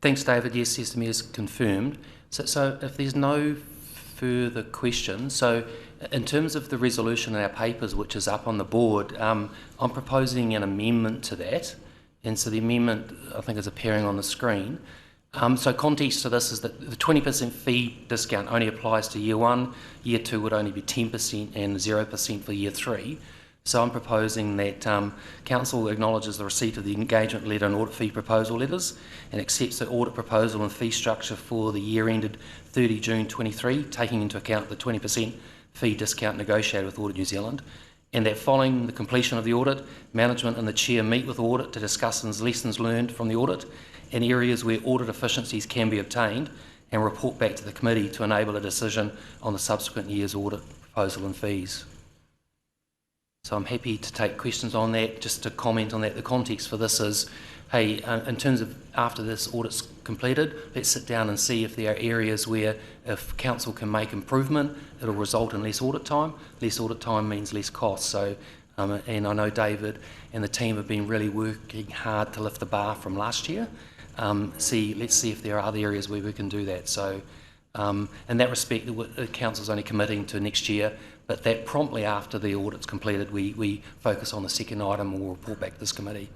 Thanks, David. Yes, Sesame is confirmed. So if there's no further questions, so in terms of the resolution in our papers, which is up on the board, I'm proposing an amendment to that. And so the amendment, I think, is appearing on the screen. So context to this is that the 20% fee discount only applies to year 1, year 2 would only be 10% and 0% for year 3. So I'm proposing that Council acknowledges the receipt of the engagement letter and audit fee proposal letters and accepts the audit proposal and fee structure for the year ended 30 June 23, taking into account the 20% fee discount negotiated with Audit New Zealand, and that following the completion of the audit, management and the chair meet with audit to discuss lessons learned from the audit and areas where audit efficiencies can be obtained and report back to the committee to enable a decision on the subsequent year's audit proposal and fees. So I'm happy to take questions on that. Just to comment on that, the context for this is, hey, in terms of after this audit's completed, let's sit down and see if there are areas where if Council can make improvement, it'll result in less audit time. Less audit time means less cost. So, and I know David and the team have been really working hard to lift the bar from last year. Let's see if there are other areas where we can do that. So in that respect, the Council's only committing to next year, but that promptly after the audit's completed, we focus on the second item and we'll report back to this committee.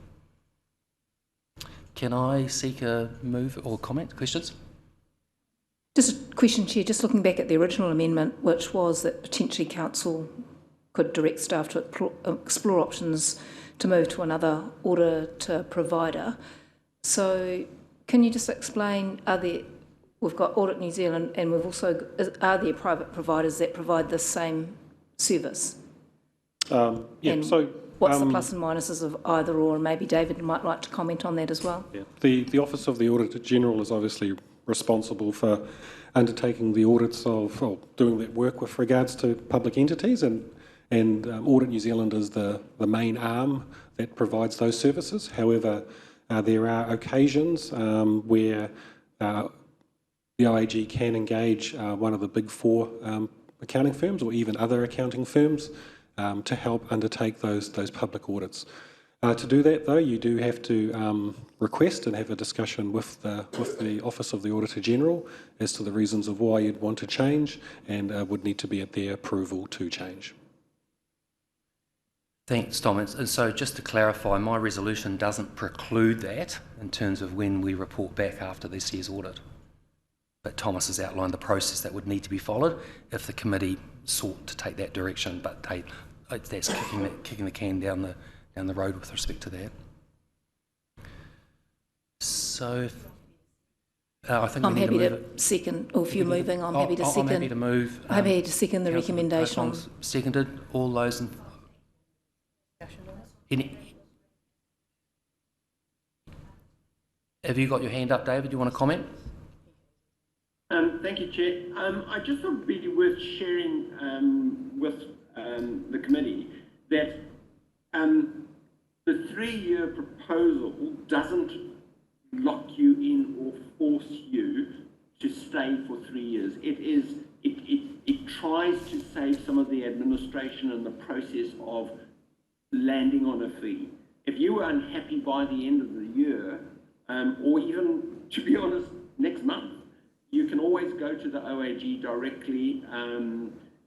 Can I seek a move or comment? Questions? Just a question, Chair. Just looking back at the original amendment, which was that potentially Council could direct staff to explore options to move to another audit provider. So can you just explain, we've got Audit New Zealand, and we've also, are there private providers that provide the same service? And so... what's the plus and minuses of either or? And maybe David might like to comment on that as well. Yeah. The Office of the Auditor General is obviously responsible for undertaking the audits of, or doing that work with regards to public entities, and Audit New Zealand is the main arm that provides those services. However, there are occasions where the OAG can engage one of the big four accounting firms, or even other accounting firms, to help undertake those public audits. To do that, though, you do have to request and have a discussion with the Office of the Auditor General as to the reasons of why you'd want to change, and would need to be at their approval to change. Thanks, Tom. And so just to clarify, my resolution doesn't preclude that in terms of when we report back after this year's audit. But Thomas has outlined the process that would need to be followed if the committee sought to take that direction, but that's kicking the can down the road with respect to that. So I think I'm happy to second, or if you're moving, I'm happy to second. I'm happy to move. I'm happy to second the recommendation. Seconded. All those in... Have you got your hand up, David? You want to comment? Thank you, Chair. I just thought it would be worth sharing with the committee that the 3-year proposal doesn't lock you in or force you to stay for 3 years. It tries to save some of the administration and the process of landing on a fee. If you were unhappy by the end of the year, or even, to be honest, next month, you can always go to the OAG directly.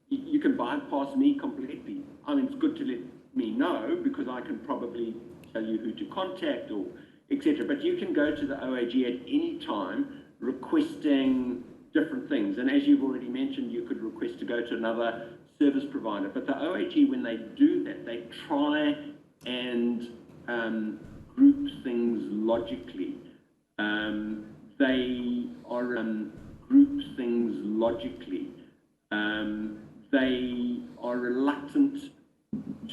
You can bypass me completely. I mean, it's good to let me know, because I can probably tell you who to contact, or etc. But you can go to the OAG at any time requesting different things. And as you've already mentioned, you could request to go to another service provider. But the OAG, when they do that, they try and group things logically. They are reluctant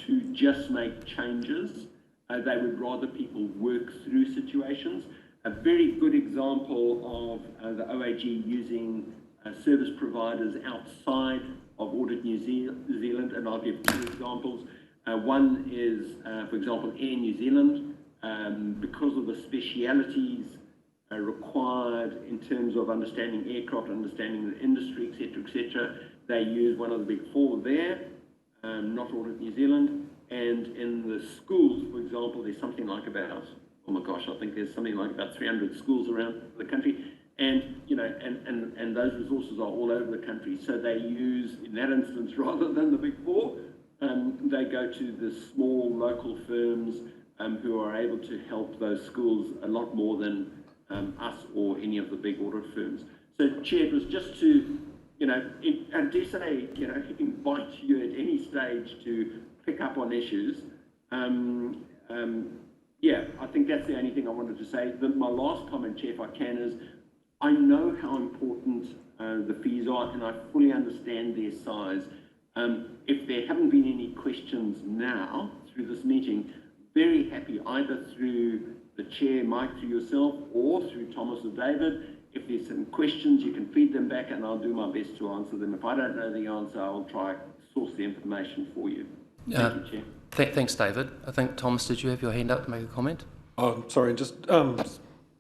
to just make changes. They would rather people work through situations. A very good example of the OAG using service providers outside of Audit New Zealand, and I'll give 2 examples. One is, for example, Air New Zealand, because of the specialities required in terms of understanding aircraft, understanding the industry, etc., they use one of the big four there, not Audit New Zealand. And in the schools, for example, there's something like about, oh my gosh, I think there's something like about 300 schools around the country. And, you know, and those resources are all over the country. So they use, in that instance, rather than the big four, they go to the small local firms who are able to help those schools a lot more than us or any of the big audit firms. So, Chair, it was just to, you know, I dare say, you know, invite you at any stage to pick up on issues. Yeah, I think that's the only thing I wanted to say. My last comment, Chair, if I can, is I know how important the fees are, and I fully understand their size. If there haven't been any questions now through this meeting, very happy either through the Chair, Mike, through yourself, or through Thomas or David. If there's some questions, you can feed them back and I'll do my best to answer them. If I don't know the answer, I'll try to source the information for you. Thank you, Chair. Thanks, David. I think, Thomas, did you have your hand up to make a comment? Oh, sorry, just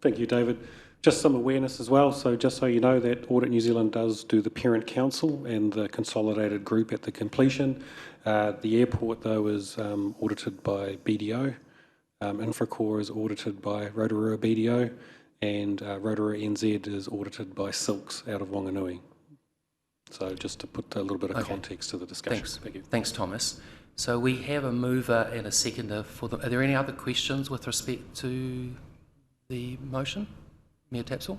thank you, David. Just some awareness as well. So just so you know that Audit New Zealand does do the parent council and the consolidated group at the completion. The airport, though, is audited by BDO. Infracore is audited by Rotorua BDO, and Rotorua NZ is audited by Silks out of Wanganui. So just to put a little bit of context to the discussion. Thanks. Thank you. Thanks, Thomas. So we have a mover and a seconder for them. Are there any other questions with respect to the motion? Mayor Tapsell?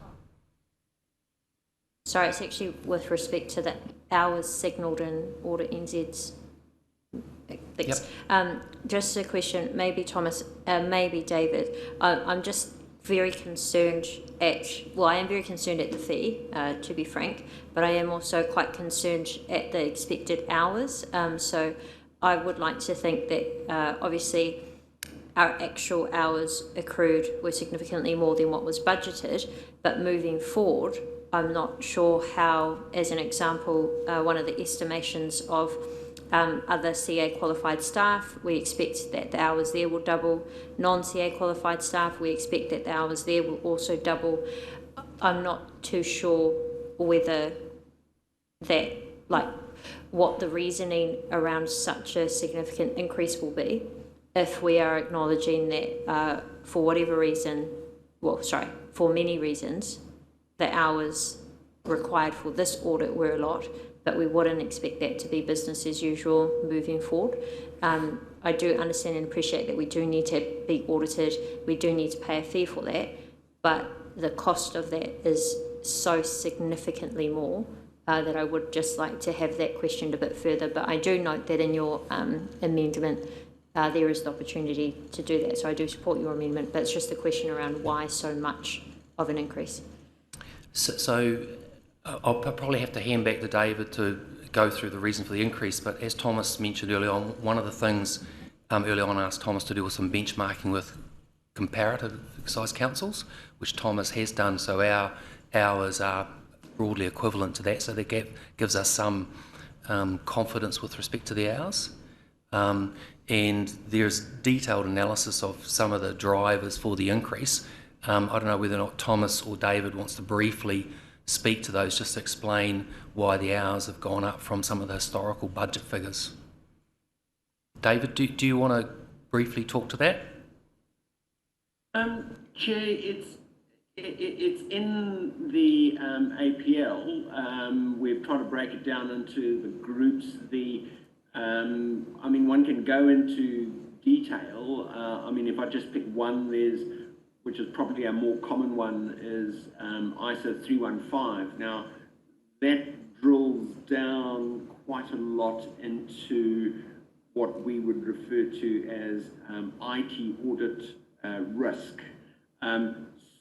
Sorry, it's actually with respect to the hours signalled in Audit NZ's. Thanks. Yep. Just a question, maybe Thomas, maybe David. I'm just very concerned I am very concerned at the fee, to be frank, but I am also quite concerned at the expected hours. So I would like to think that obviously our actual hours accrued were significantly more than what was budgeted, but moving forward, I'm not sure how, as an example, one of the estimations of other CA qualified staff, we expect that the hours there will double. Non-CA qualified staff, we expect that the hours there will also double. I'm not too sure whether that, what the reasoning around such a significant increase will be, if we are acknowledging that for whatever reason, for many reasons, the hours required for this audit were a lot, but we wouldn't expect that to be business as usual moving forward. I do understand and appreciate that we do need to be audited, we do need to pay a fee for that, but the cost of that is so significantly more that I would just like to have that questioned a bit further. But I do note that in your amendment, there is the opportunity to do that. So I do support your amendment, but it's just the question around why so much of an increase. So I'll probably have to hand back to David to go through the reason for the increase, but as Thomas mentioned earlier on, one of the things early on I asked Thomas to do was some benchmarking with comparative size councils, which Thomas has done, so our hours are broadly equivalent to that, so that gives us some confidence with respect to the hours. And there's detailed analysis of some of the drivers for the increase. I don't know whether or not Thomas or David wants to briefly speak to those, just to explain why the hours have gone up from some of the historical budget figures. David, do you want to briefly talk to that? Chair, it's in the APL. We've tried to break it down into the groups. I mean, one can go into detail. I mean, if I just pick one, which is probably a more common one, is ISO 315. Now, that drills down quite a lot into what we would refer to as IT audit risk.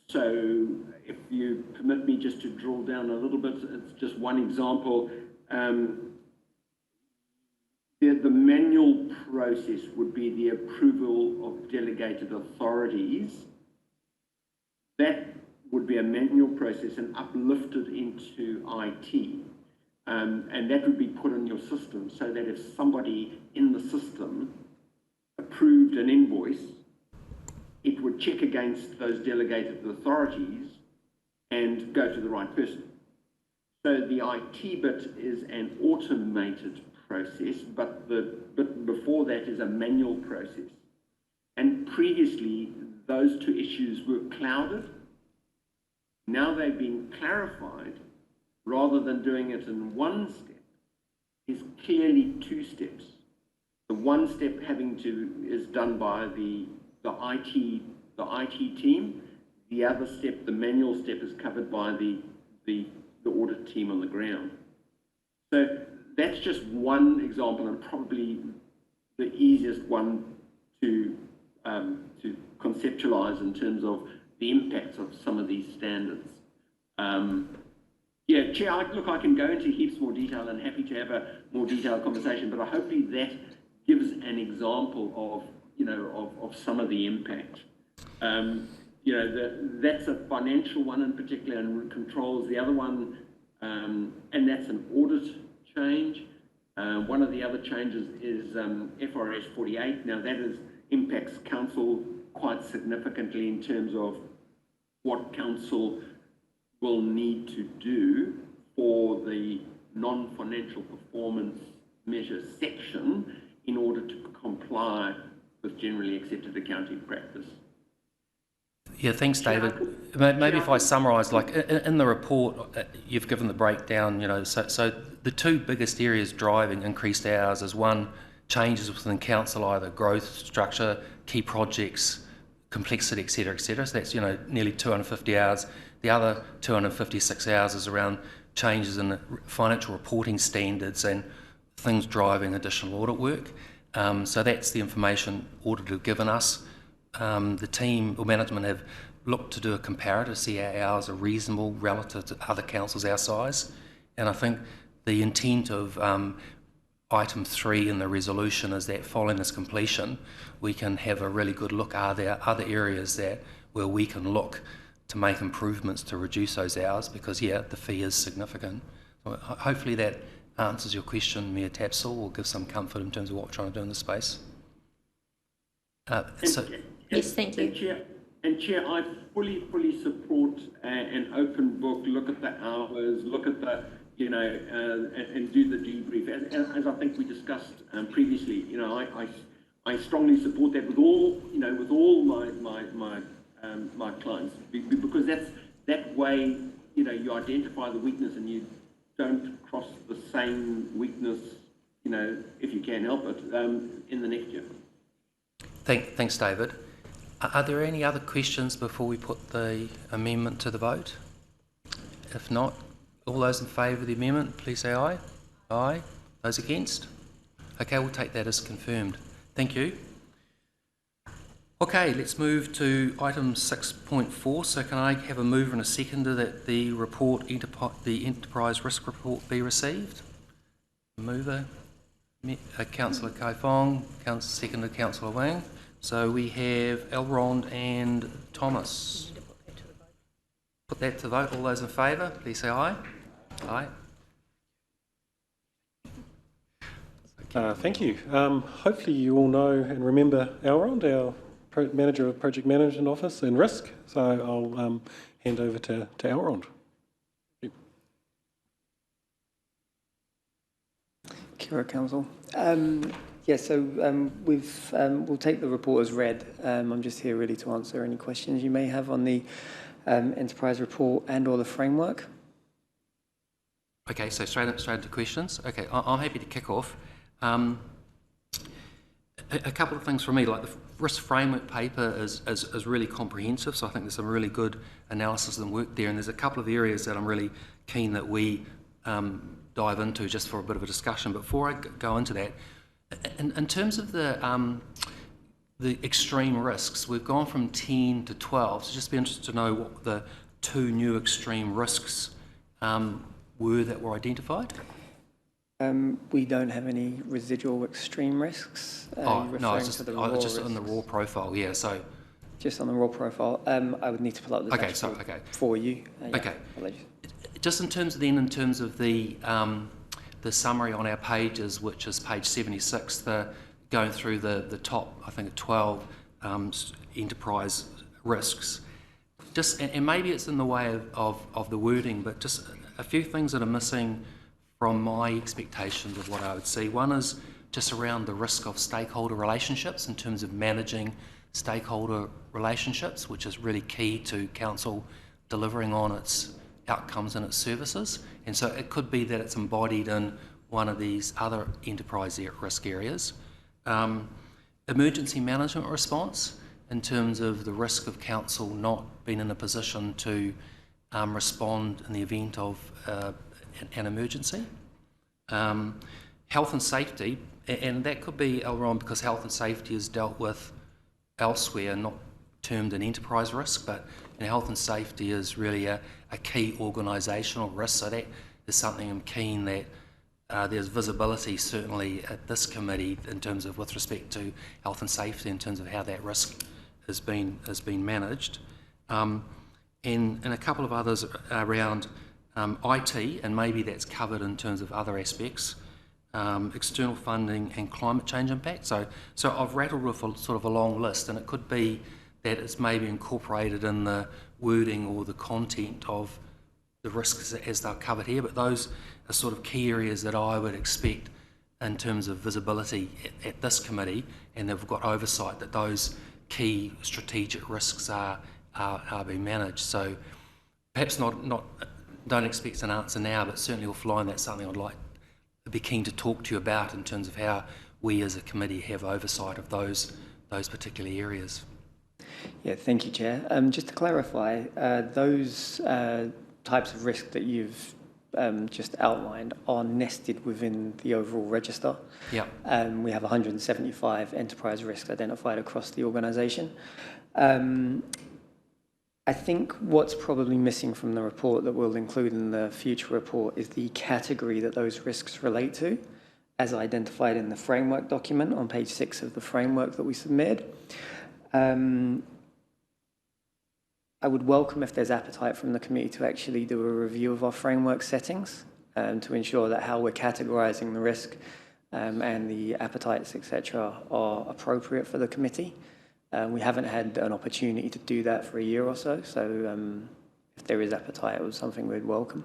So if you permit me just to drill down a little bit, it's just one example. The manual process would be the approval of delegated authorities. That would be a manual process and uplifted into IT. And that would be put in your system so that if somebody in the system approved an invoice, it would check against those delegated authorities and go to the right person. So the IT bit is an automated process, but the bit before that is a manual process. And previously, those two issues were clouded. Now they've been clarified. Rather than doing it in one step, is clearly two steps. The one step is done by the IT team. The other step, the manual step, is covered by the audit team on the ground. So that's just one example, and probably the easiest one to conceptualize in terms of the impacts of some of these standards. Yeah, Chair, I can go into heaps more detail and happy to have a more detailed conversation, but hopefully that gives an example of some of the impact. That's a financial one in particular and controls. The other one, and that's an audit change. One of the other changes is FRS 48. Now that impacts council quite significantly in terms of what council will need to do for the non-financial performance measure section in order to comply with generally accepted accounting practice. Yeah, thanks, David. Maybe if I summarise, like in the report, you've given the breakdown, so the two biggest areas driving increased hours is one, changes within council, either growth, structure, key projects, complexity, et cetera, et cetera. So that's, nearly 250 hours. The other 256 hours is around changes in the financial reporting standards and things driving additional audit work. So that's the information audit have given us. The team or management have looked to do a comparative, see how ours are reasonable relative to other councils our size. And I think the intent of item 3 in the resolution is that following this completion, we can have a really good look. Are there other areas where we can look to make improvements to reduce those hours? Because, yeah, the fee is significant. So hopefully that answers your question, Mayor Tapsell, or gives some comfort in terms of what we're trying to do in this space. Yes, thank you. Chair, I fully support an open book, look at the hours, look at the, and do the debrief. As I think we discussed previously, I strongly support that with all my clients, because that way, you identify the weakness and you don't cross the same weakness, if you can help it, in the next year. Thanks, David. Are there any other questions before we put the amendment to the vote? If not, all those in favour of the amendment, please say aye. Aye. Those against? Okay, we'll take that as confirmed. Thank you. Okay, let's move to item 6.4. So can I have a mover and a seconder that the enterprise risk report be received? Mover, Councillor Kai Fong, seconder Councillor Wang. So we have Elrond and Thomas. Put that to vote. All those in favour, please say aye. Aye. Thank you. Hopefully you all know and remember Elrond, our Manager of Project Management Office and Risk. So I'll hand over to Elrond. Kia ora, Council. We'll take the report as read. I'm just here really to answer any questions you may have on the enterprise report and/or the framework. Okay, so straight into questions. Okay, I'm happy to kick off. A couple of things from me, like the risk framework paper is really comprehensive, so I think there's some really good analysis and work there, and there's a couple of areas that I'm really keen that we dive into just for a bit of a discussion. But before I go into that, in terms of the extreme risks, we've gone from 10 to 12, so just be interested to know what the 2 new extreme risks were that were identified. We don't have any residual extreme risks. No, it's just on the raw profile, yeah. So just on the raw profile, I would need to pull up the dashboard for you. Okay. Apologies. Just in terms of the summary on our pages, which is page 76, going through the top, I think, 12 enterprise risks. And maybe it's in the way of the wording, but just a few things that are missing from my expectations of what I would see. One is just around the risk of stakeholder relationships in terms of managing stakeholder relationships, which is really key to council delivering on its outcomes and its services. And so it could be that it's embodied in one of these other enterprise risk areas. Emergency management response, in terms of the risk of council not being in a position to respond in the event of an emergency. Health and safety, and that could be, Elrond, because health and safety is dealt with elsewhere, not termed an enterprise risk, but health and safety is really a key organisational risk, so that is something I'm keen that there's visibility certainly at this committee in terms of with respect to health and safety, in terms of how that risk has been managed. And a couple of others around IT, and maybe that's covered in terms of other aspects, external funding and climate change impact. So I've rattled with sort of a long list, and it could be that it's maybe incorporated in the wording or the content of the risks as they're covered here, but those are sort of key areas that I would expect in terms of visibility at this committee, and they've got oversight that those key strategic risks are being managed. So perhaps don't expect an answer now, but certainly offline that's something I'd be keen to talk to you about in terms of how we as a committee have oversight of those particular areas. Yeah, thank you, Chair. Just to clarify, those types of risk that you've just outlined are nested within the overall register. Yeah. We have 175 enterprise risks identified across the organisation. I think what's probably missing from the report that we'll include in the future report is the category that those risks relate to, as identified in the framework document on page 6 of the framework that we submitted. I would welcome if there's appetite from the committee to actually do a review of our framework settings to ensure that how we're categorising the risk and the appetites, etc., are appropriate for the committee. We haven't had an opportunity to do that for a year or so, so if there is appetite, it was something we'd welcome.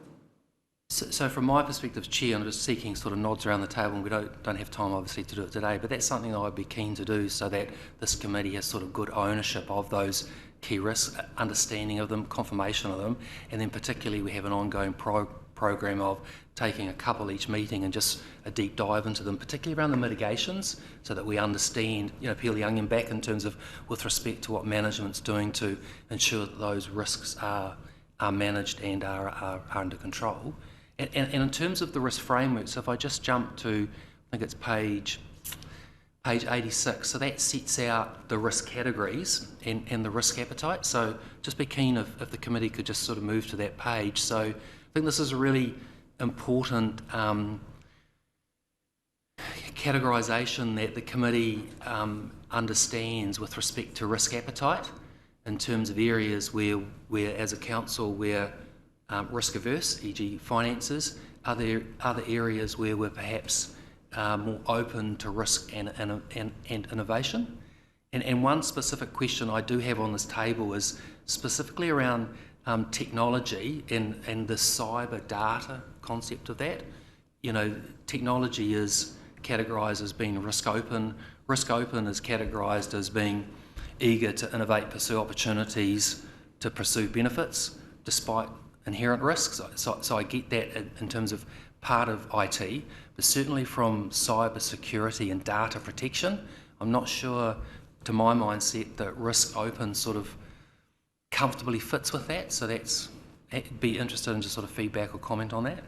So from my perspective, Chair, I'm just seeking sort of nods around the table, and we don't have time obviously to do it today, but that's something I'd be keen to do so that this committee has sort of good ownership of those key risks, understanding of them, confirmation of them, and then particularly we have an ongoing program of taking a couple each meeting and just a deep dive into them, particularly around the mitigations, so that we understand, peel the onion back in terms of with respect to what management's doing to ensure that those risks are managed and are under control. And in terms of the risk framework, so if I just jump to, I think it's page 86, so that sets out the risk categories and the risk appetite. So just be keen if the committee could just sort of move to that page. So I think this is a really important categorisation that the committee understands with respect to risk appetite in terms of areas where as a council, we're risk averse, e.g. finances. Are there other areas where we're perhaps more open to risk and innovation? And one specific question I do have on this table is specifically around technology and the cyber data concept of that. Technology is categorised as being risk open. Risk open is categorised as being eager to innovate, pursue opportunities, to pursue benefits despite inherent risks. So I get that in terms of part of IT, but certainly from cyber security and data protection, I'm not sure, to my mindset, that risk open sort of comfortably fits with that. So I'd be interested in just sort of feedback or comment on that.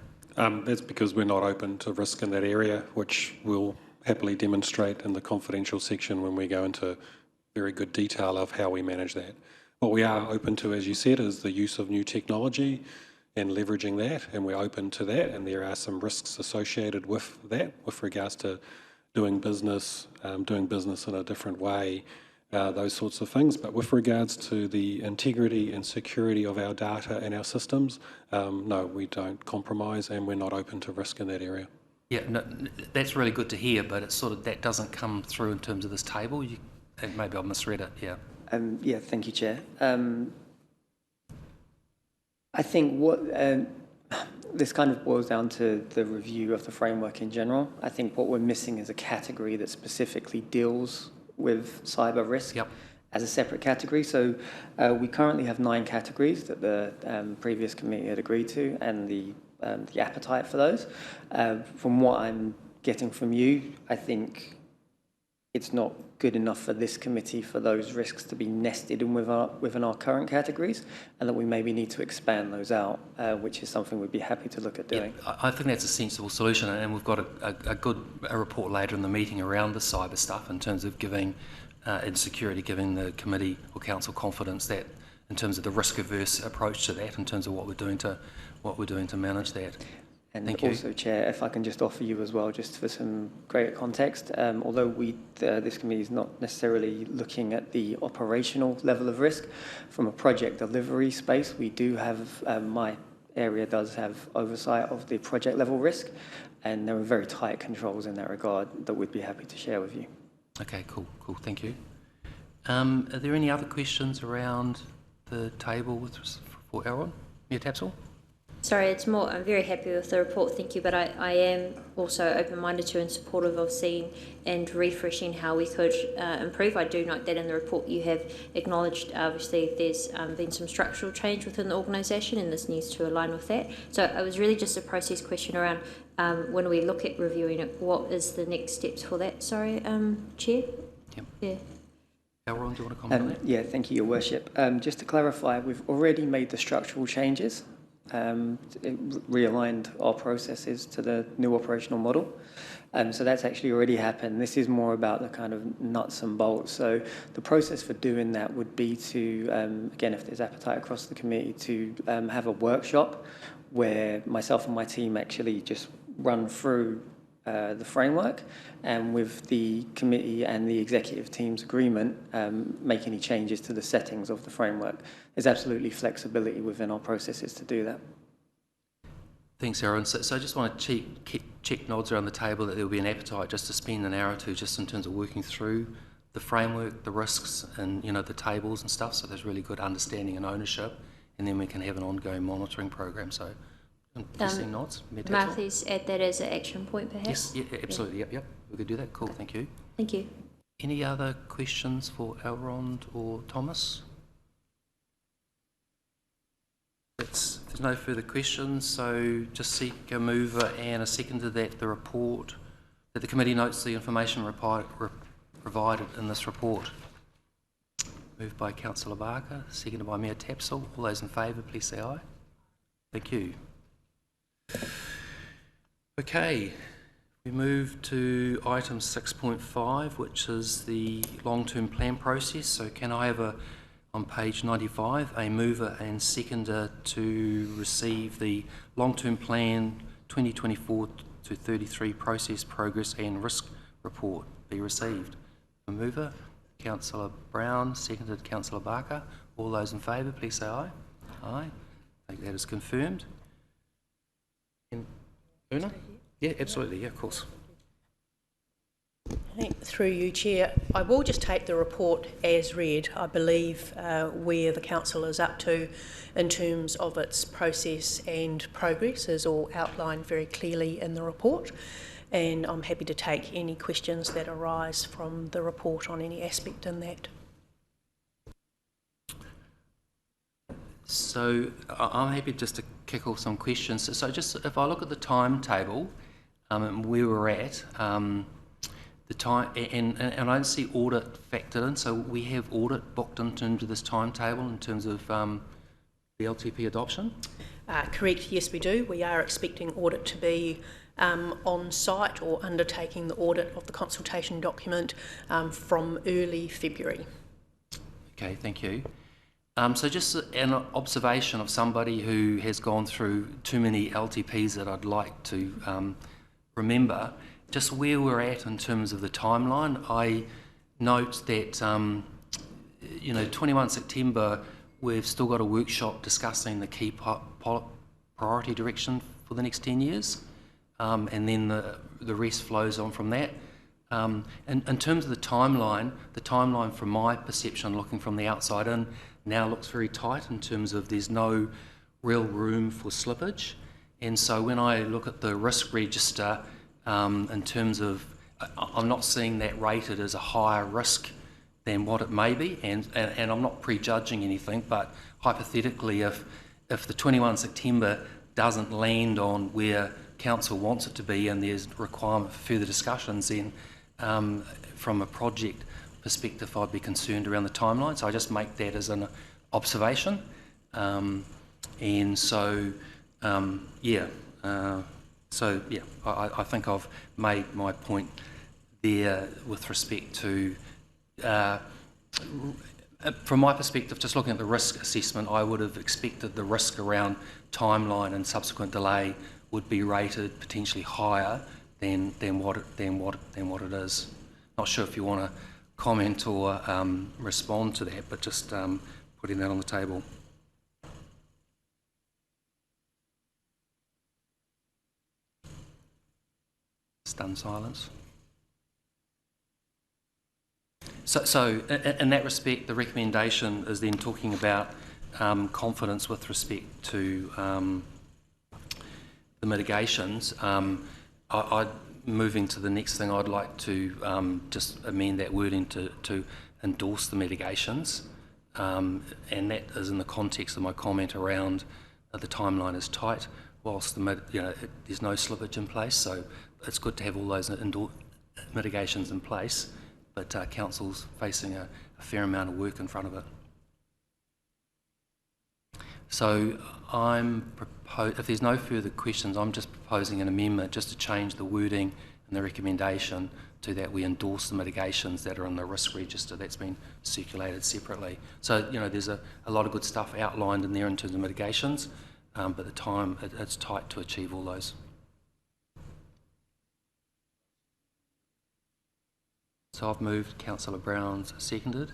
That's because we're not open to risk in that area, which we'll happily demonstrate in the confidential section when we go into very good detail of how we manage that. What we are open to, as you said, is the use of new technology and leveraging that, and we're open to that, and there are some risks associated with that with regards to doing business in a different way, those sorts of things. But with regards to the integrity and security of our data and our systems, no, we don't compromise, and we're not open to risk in that area. Yeah, no, that's really good to hear, but it's sort of that doesn't come through in terms of this table. Maybe I've misread it, yeah. Yeah, thank you, Chair. I think what this kind of boils down to the review of the framework in general. I think what we're missing is a category that specifically deals with cyber risk as a separate category. So we currently have 9 categories that the previous committee had agreed to, and the appetite for those. From what I'm getting from you, I think it's not good enough for this committee for those risks to be nested in within our current categories, and that we maybe need to expand those out, which is something we'd be happy to look at doing. Yeah, I think that's a sensible solution, and we've got a report later in the meeting around the cyber stuff in terms of giving and security, giving the committee or council confidence that in terms of the risk-averse approach to that, in terms of what we're doing to manage that. And also, Chair, if I can just offer you as well, just for some greater context, although this committee is not necessarily looking at the operational level of risk, from a project delivery space, we do have, my area does have oversight of the project level risk, and there are very tight controls in that regard that we'd be happy to share with you. Okay, cool, thank you. Are there any other questions around the table for Aaron? Yeah, Tapsell? Sorry, it's more, I'm very happy with the report, thank you, but I am also open-minded to and supportive of seeing and refreshing how we could improve. I do note that in the report you have acknowledged, obviously, there's been some structural change within the organisation, and this needs to align with that. So it was really just a process question around when we look at reviewing it, what is the next steps for that? Sorry, Chair? Yep. Yeah. Aaron, do you want to comment on that? Yeah, thank you, Your Worship. Just to clarify, we've already made the structural changes realigned our processes to the new operational model. So that's actually already happened. This is more about the kind of nuts and bolts. So the process for doing that would be to, again, if there's appetite across the committee, to have a workshop where myself and my team actually just run through the framework, and with the committee and the executive team's agreement, make any changes to the settings of the framework. There's absolutely flexibility within our processes to do that. Thanks, Aaron. So I just want to check nods around the table that there will be an appetite just to spend an hour or two just in terms of working through the framework, the risks, and the tables and stuff. So there's really good understanding and ownership, and then we can have an ongoing monitoring program. So, listening nods. Marthy's add that as an action point, perhaps. Yes, yeah, absolutely. Yep. We could do that. Cool. Thank you. Thank you. Any other questions for Elrond or Thomas? There's no further questions, so just seek a mover and a seconder that the committee notes the information provided in this report. Moved by Councillor Barker, seconded by Mayor Tapsell. All those in favour, please say aye. Thank you. Okay, we move to item 6.5, which is the long-term plan process. So can I have on page 95, a mover and seconder to receive the long-term plan 2024 to 33 process progress and risk report be received? A mover, Councillor Brown, seconded Councillor Barker. All those in favour, please say aye. Aye. I think that is confirmed. Una? Yeah, absolutely. Yeah, of course. Through you, Chair, I will just take the report as read. I believe where the Council is up to in terms of its process and progress is all outlined very clearly in the report, and I'm happy to take any questions that arise from the report on any aspect in that. So I'm happy just to kick off some questions. So just if I look at the timetable and where we're at, the time, and I don't see audit factored in, so we have audit booked in terms of this timetable in terms of the LTP adoption? Correct, yes we do. We are expecting audit to be on site or undertaking the audit of the consultation document from early February. Okay, thank you. So just an observation of somebody who has gone through too many LTPs that I'd like to remember, just where we're at in terms of the timeline. I note that, 21 September, we've still got a workshop discussing the key priority direction for the next 10 years, and then the rest flows on from that. And in terms of the timeline from my perception, looking from the outside in, now looks very tight in terms of there's no real room for slippage. And so when I look at the risk register, in terms of, I'm not seeing that rated as a higher risk than what it may be, and I'm not prejudging anything, but hypothetically, if the 21 September doesn't land on where Council wants it to be and there's requirement for further discussions, then from a project perspective, I'd be concerned around the timeline. So I just make that as an observation. I think I've made my point there with respect to, from my perspective, just looking at the risk assessment, I would have expected the risk around timeline and subsequent delay would be rated potentially higher than what it is. Not sure if you want to comment or respond to that, but just putting that on the table. Stunned silence. So in that respect, the recommendation is then talking about confidence with respect to the mitigations. Moving to the next thing, I'd like to just amend that wording to endorse the mitigations, and that is in the context of my comment around the timeline is tight, whilst there's no slippage in place. So it's good to have all those mitigations in place, but Council's facing a fair amount of work in front of it. So I'm prepared if there's no further questions, I'm just proposing an amendment just to change the wording and the recommendation to that we endorse the mitigations that are in the risk register that's been circulated separately. So, you know, there's a lot of good stuff outlined in there in terms of mitigations, but the time, it's tight to achieve all those. So I've moved, Councillor Brown's seconded.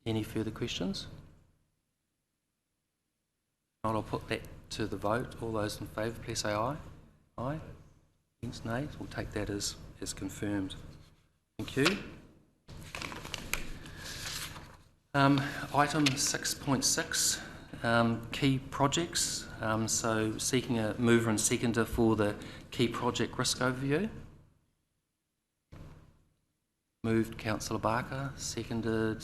Any further questions? Not, I'll put that to the vote. All those in favour, please say aye. Aye. Against, nay. We'll take that as confirmed. Thank you. Item 6.6, key projects. So seeking a mover and seconder for the key project risk overview. Moved Councillor Barker, seconded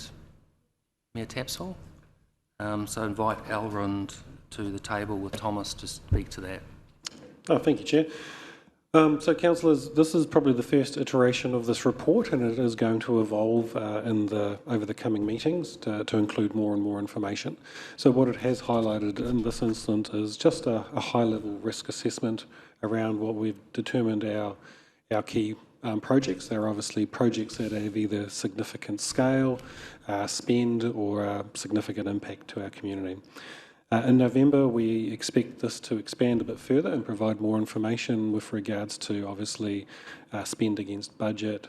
Mayor Tapsell. So invite Elrond to the table with Thomas to speak to that. Oh, thank you, Chair. So, councillors, this is probably the first iteration of this report, and it is going to evolve over the coming meetings to include more and more information. So what it has highlighted in this instance is just a high-level risk assessment around what we've determined our key projects. They're obviously projects that have either significant scale, spend, or significant impact to our community. In November, we expect this to expand a bit further and provide more information with regards to, obviously, spend against budget,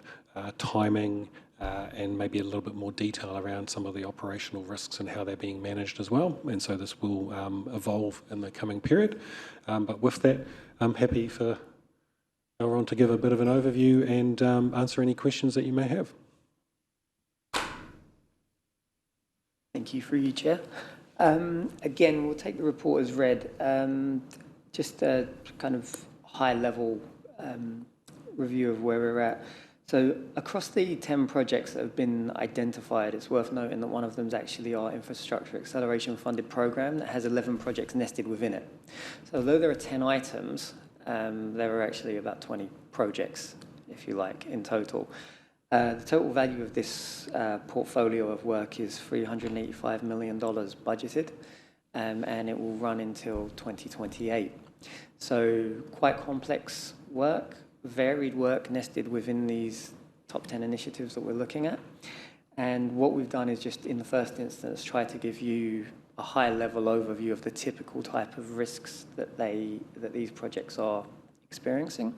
timing, and maybe a little bit more detail around some of the operational risks and how they're being managed as well. And so this will evolve in the coming period. But with that, I'm happy for Elrond to give a bit of an overview and answer any questions that you may have. Thank you, through you, Chair. Again, we'll take the report as read. Just a kind of high-level review of where we're at. So across the 10 projects that have been identified, it's worth noting that one of them is actually our Infrastructure Acceleration Funded Programme that has 11 projects nested within it. So although there are 10 items, there are actually about 20 projects, if you like, in total. The total value of this portfolio of work is $385 million budgeted, and it will run until 2028. So quite complex work, varied work nested within these top 10 initiatives that we're looking at. And what we've done is just, in the first instance, try to give you a high-level overview of the typical type of risks that these projects are experiencing.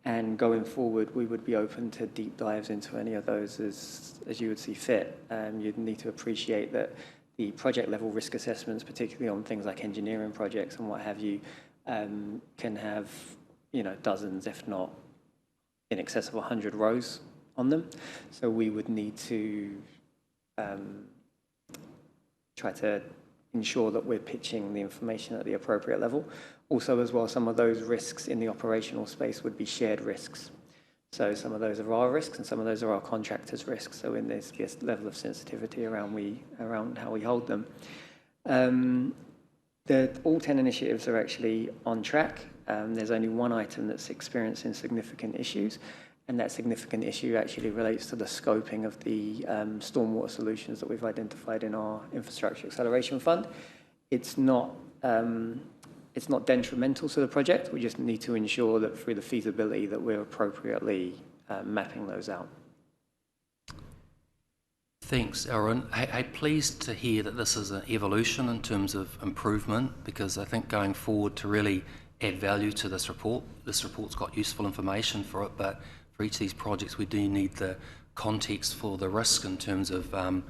And going forward, we would be open to deep dives into any of those as you would see fit. You'd need to appreciate that the project level risk assessments, particularly on things like engineering projects and what have you, can have, you know, dozens, if not in excess of 100 rows on them. So we would need to try to ensure that we're pitching the information at the appropriate level. Also, as well, some of those risks in the operational space would be shared risks. So some of those are our risks and some of those are our contractors' risks. So in this level of sensitivity around how we hold them. All 10 initiatives are actually on track. There's only one item that's experiencing significant issues, and that significant issue actually relates to the scoping of the stormwater solutions that we've identified in our Infrastructure Acceleration Fund. It's not detrimental to the project. We just need to ensure that through the feasibility that we're appropriately mapping those out. Thanks, Aaron. Hey, pleased to hear that this is an evolution in terms of improvement, because I think going forward to really add value to this report's got useful information for it, but for each of these projects we do need the context for the risk in terms of an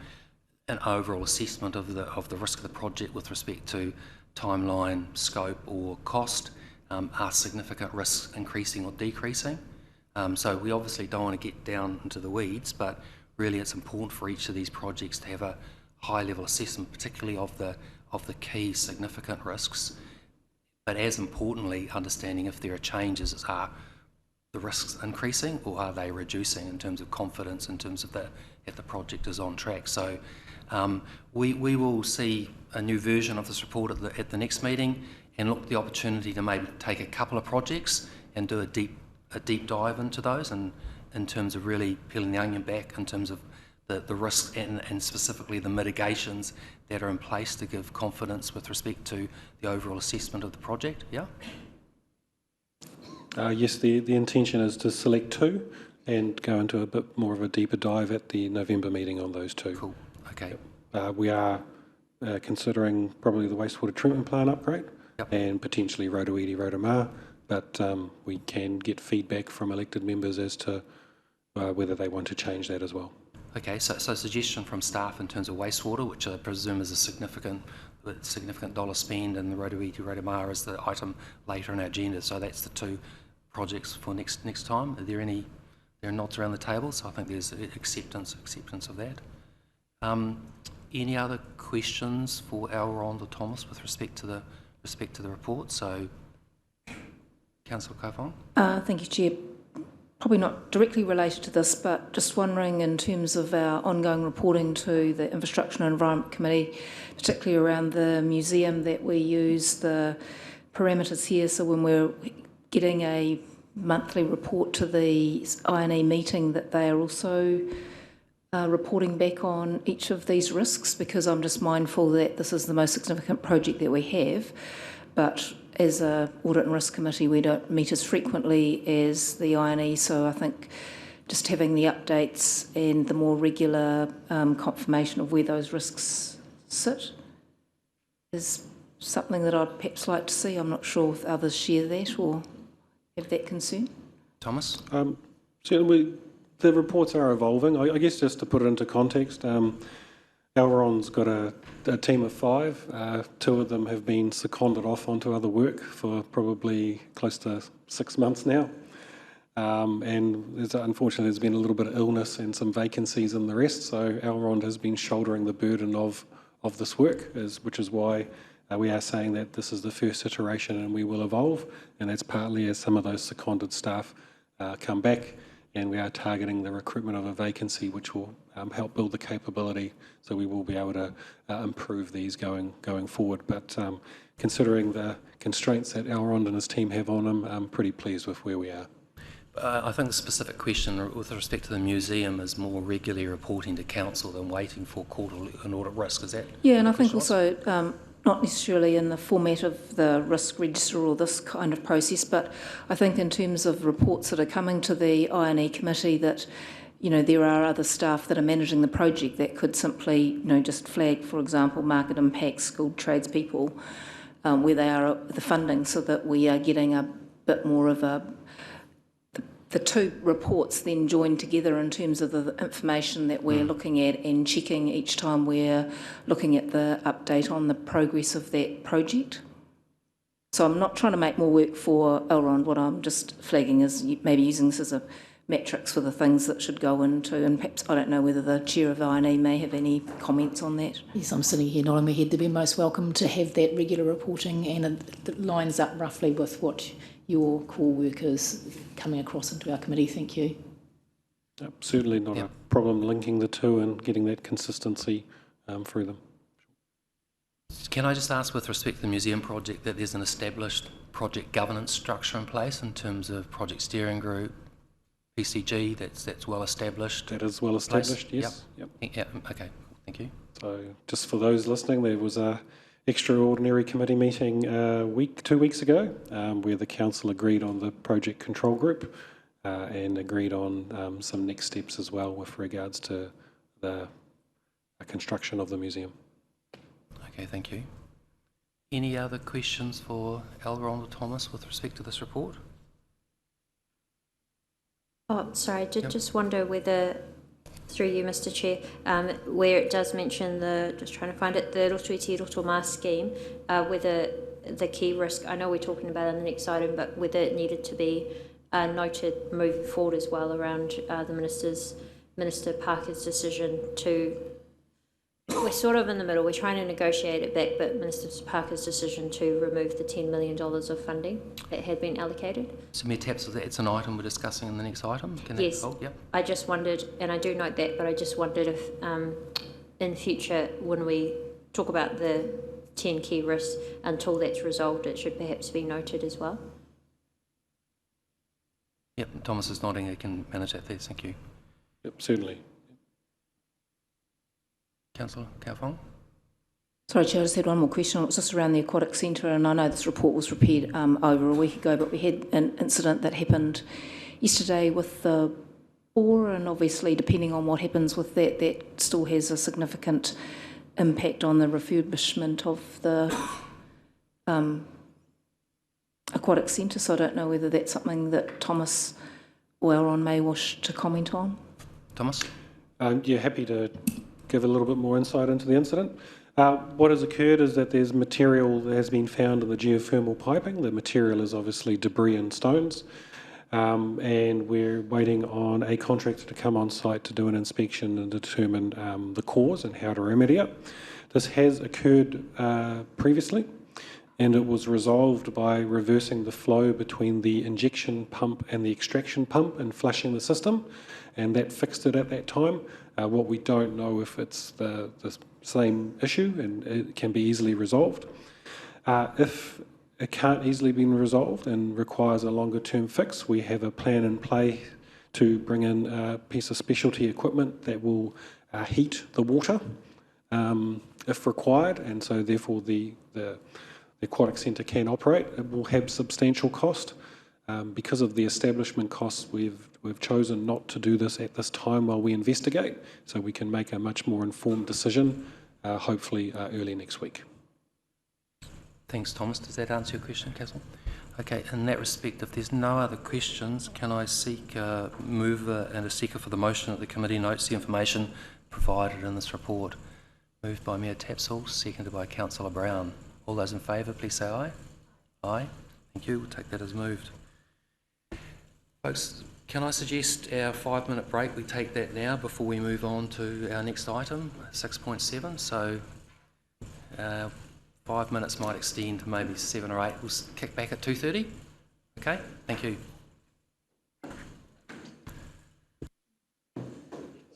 overall assessment of the risk of the project with respect to timeline, scope or cost. Are significant risks increasing or decreasing? So we obviously don't want to get down into the weeds, but really it's important for each of these projects to have a high level assessment, particularly of the key significant risks, but as importantly understanding if there are changes, are the risks increasing or are they reducing in terms of confidence, in terms of if the project is on track. So we will see a new version of this report at the next meeting and look at the opportunity to maybe take a couple of projects and do a deep dive into those, and in terms of really peeling the onion back in terms of the risks and specifically the mitigations that are in place to give confidence with respect to the overall assessment of the project, yeah? Yes, the intention is to select 2 and go into a bit more of a deeper dive at the November meeting on those 2. Cool, okay. We are considering probably the wastewater treatment plant upgrade and potentially Rotorua, but we can get feedback from elected members as to whether they want to change that as well. Okay, so suggestion from staff in terms of wastewater, which I presume is a significant dollar spend, and the Rotorua is the item later in our agenda, so that's the 2 projects for next time. Are there nods around the table? So I think there's acceptance of that. Any other questions for Elrond or Thomas with respect to the report? So, Councillor Kafong. Thank you, Chair. Probably not directly related to this, but just wondering in terms of our ongoing reporting to the Infrastructure and Environment Committee, particularly around the museum, that we use the parameters here. So when we're getting a monthly report to the I&E meeting, that they are also reporting back on each of these risks, because I'm just mindful that this is the most significant project that we have, but as a Audit and Risk Committee we don't meet as frequently as the I&E, so I think just having the updates and the more regular confirmation of where those risks sit is something that I'd perhaps like to see. I'm not sure if others share that or have that concern. Thomas? Certainly, the reports are evolving. I guess just to put it into context, Elrond's got a team of 5. 2 of them have been seconded off onto other work for probably close to 6 months now. And unfortunately there's been a little bit of illness and some vacancies in the rest, so Elrond has been shouldering the burden of this work, which is why we are saying that this is the first iteration and we will evolve, and that's partly as some of those seconded staff come back, and we are targeting the recruitment of a vacancy which will help build the capability, so we will be able to improve these going forward. But considering the constraints that Elrond and his team have on them, I'm pretty pleased with where we are. I think the specific question with respect to the museum is more regularly reporting to council than waiting for quarterly and audit risk. Is that? Yeah, and I think also not necessarily in the format of the risk register or this kind of process, but I think in terms of reports that are coming to the I&E committee, that there are other staff that are managing the project that could simply just flag, for example, market impacts, skilled tradespeople, where they are at the funding, so that we are getting a bit more of the 2 reports then joined together in terms of the information that we're looking at and checking each time we're looking at the update on the progress of that project. So I'm not trying to make more work for Elrond. What I'm just flagging is maybe using this as a matrix for the things that should go into, and perhaps I don't know whether the chair of I&E may have any comments on that. Yes, I'm sitting here nodding my head. They'd be most welcome to have that regular reporting, and it lines up roughly with what your core work is coming across into our committee. Thank you. Certainly not a problem linking the 2 and getting that consistency through them. Can I just ask, with respect to the museum project, that there's an established project governance structure in place in terms of project steering group, PCG, that's well established? That is well established, yes. Yep. Okay, thank you. So just for those listening, there was a extraordinary committee meeting 2 weeks ago where the council agreed on the project control group and agreed on some next steps as well with regards to the construction of the museum. Okay, thank you. Any other questions for Elrond or Thomas with respect to this report? Oh, sorry, I did just wonder whether, through you, Mr. Chair, where it does mention just trying to find it, the Rotorua scheme, whether the key risk, I know we're talking about it in the next item, but whether it needed to be noted moving forward as well around Minister Parker's decision to, we're sort of in the middle, we're trying to negotiate it back, but Minister Parker's decision to remove the $10 million of funding that had been allocated. So Mayor Taps, it's an item we're discussing in the next item? Can yes, that, yep. I just wondered, and I do note that, but I just wondered if in future when we talk about the 10 key risks, until that's resolved, it should perhaps be noted as well. Yep, Thomas is nodding, he can manage that there, thank you. Yep, certainly. Councillor Kaufong. Sorry, Chair, I just had one more question. It was just around the aquatic centre, and I know this report was prepared over a week ago, but we had an incident that happened yesterday with the bore, and obviously depending on what happens with that, that still has a significant impact on the refurbishment of the aquatic centre. So I don't know whether that's something that Thomas or Aaron may wish to comment on. Thomas? Yeah, happy to give a little bit more insight into the incident. What has occurred is that there's material that has been found in the geothermal piping. The material is obviously debris and stones, and we're waiting on a contractor to come on site to do an inspection and determine the cause and how to remedy it. This has occurred previously, and it was resolved by reversing the flow between the injection pump and the extraction pump and flushing the system, and that fixed it at that time. What we don't know if it's the same issue, and it can be easily resolved. If it can't easily be resolved and requires a longer term fix, we have a plan in play to bring in a piece of specialty equipment that will heat the water if required, and so therefore the aquatic centre can operate. It will have substantial cost. Because of the establishment costs, we've chosen not to do this at this time while we investigate, so we can make a much more informed decision, hopefully early next week. Thanks, Thomas. Does that answer your question, Castle? Okay, in that respect, if there's no other questions, can I seek a mover and a seeker for the motion that the committee notes the information provided in this report? Moved by Mayor Tapsell, seconded by Councillor Brown. All those in favour, please say aye. Aye. Thank you. We'll take that as moved. Folks, can I suggest our 5-minute break? We take that now before we move on to our next item, 6.7. So 5 minutes might extend to maybe 7 or 8. We'll kick back at 2:30. Okay, thank you.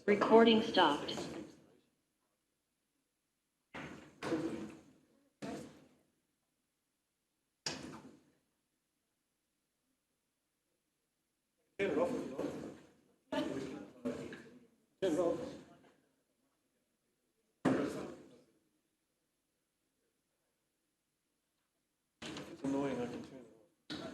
Recording stopped. Turn it off. Turn it off. It's annoying, I can turn it off.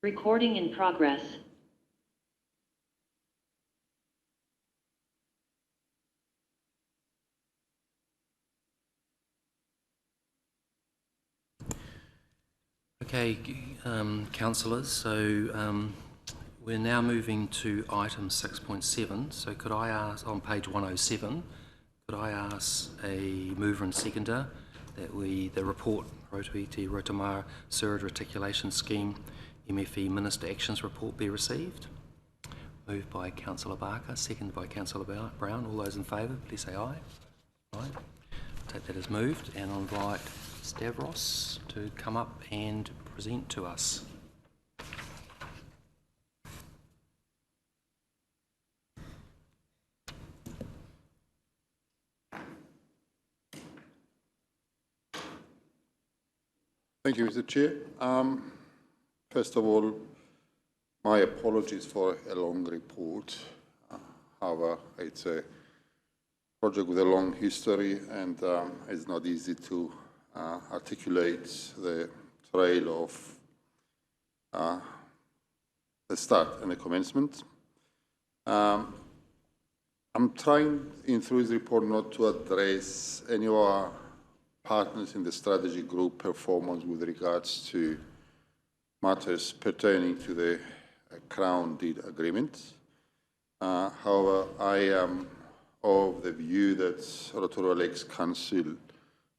Recording in progress. Okay, councillors, so we're now moving to item 6.7. So could I ask, on page 107, could I ask a mover and seconder that the report, Rotorua Sewerage Reticulation Scheme, MFE Minister Actions Report be received? Moved by Councillor Barker, seconded by Councillor Brown. All those in favour, please say aye. Aye. Take that as moved, and I'll invite Stavros to come up and present to us. Thank you, Mr. Chair. First of all, my apologies for a long report. However, it's a project with a long history, and it's not easy to articulate the trail of the start and the commencement. I'm trying, through this report, not to address any of our partners in the strategy group performance with regards to matters pertaining to the Crown Deed Agreement. However, I am of the view that Rotorua Lakes Council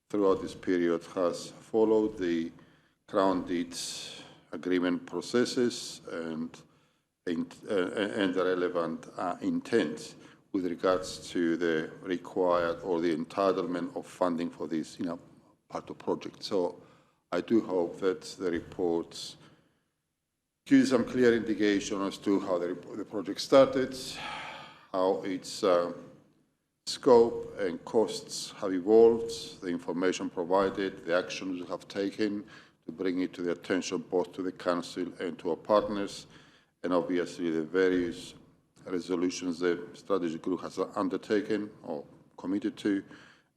throughout this period has followed the Crown Deeds Agreement processes and the relevant intent with regards to the required or the entitlement of funding for this, part of project. So I do hope that the report gives some clear indication as to how the project started, how its scope and costs have evolved, the information provided, the actions we have taken to bring it to the attention both to the Council and to our partners, and obviously the various resolutions the strategy group has undertaken or committed to,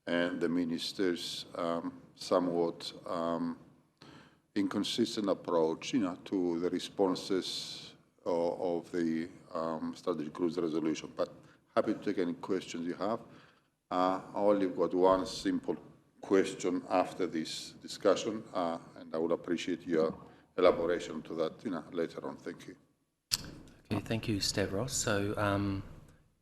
and the Minister's somewhat inconsistent approach, to the responses of the strategy group's resolution. But happy to take any questions you have. I only got one simple question after this discussion, and I would appreciate your elaboration to that, later on. Thank you. Okay, thank you, Stavros. So,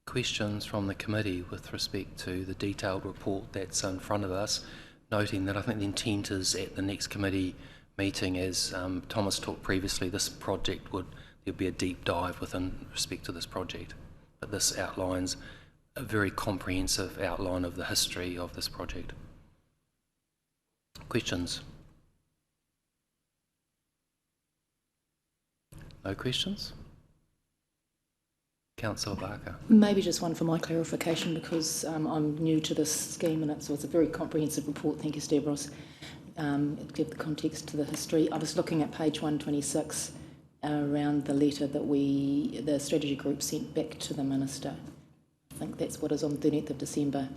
questions from the committee with respect to the detailed report that's in front of us, noting that I think the intent is at the next committee meeting, as Thomas talked previously, this project there'd be a deep dive within respect to this project. But this outlines a very comprehensive outline of the history of this project. Questions? No questions? Councillor Barker. Maybe just one for my clarification, because I'm new to this scheme, and it's a very comprehensive report. Thank you, Stavros. Give the context to the history. I was looking at page 126 around the letter that the strategy group sent back to the Minister. I think that's what is on 13th of December.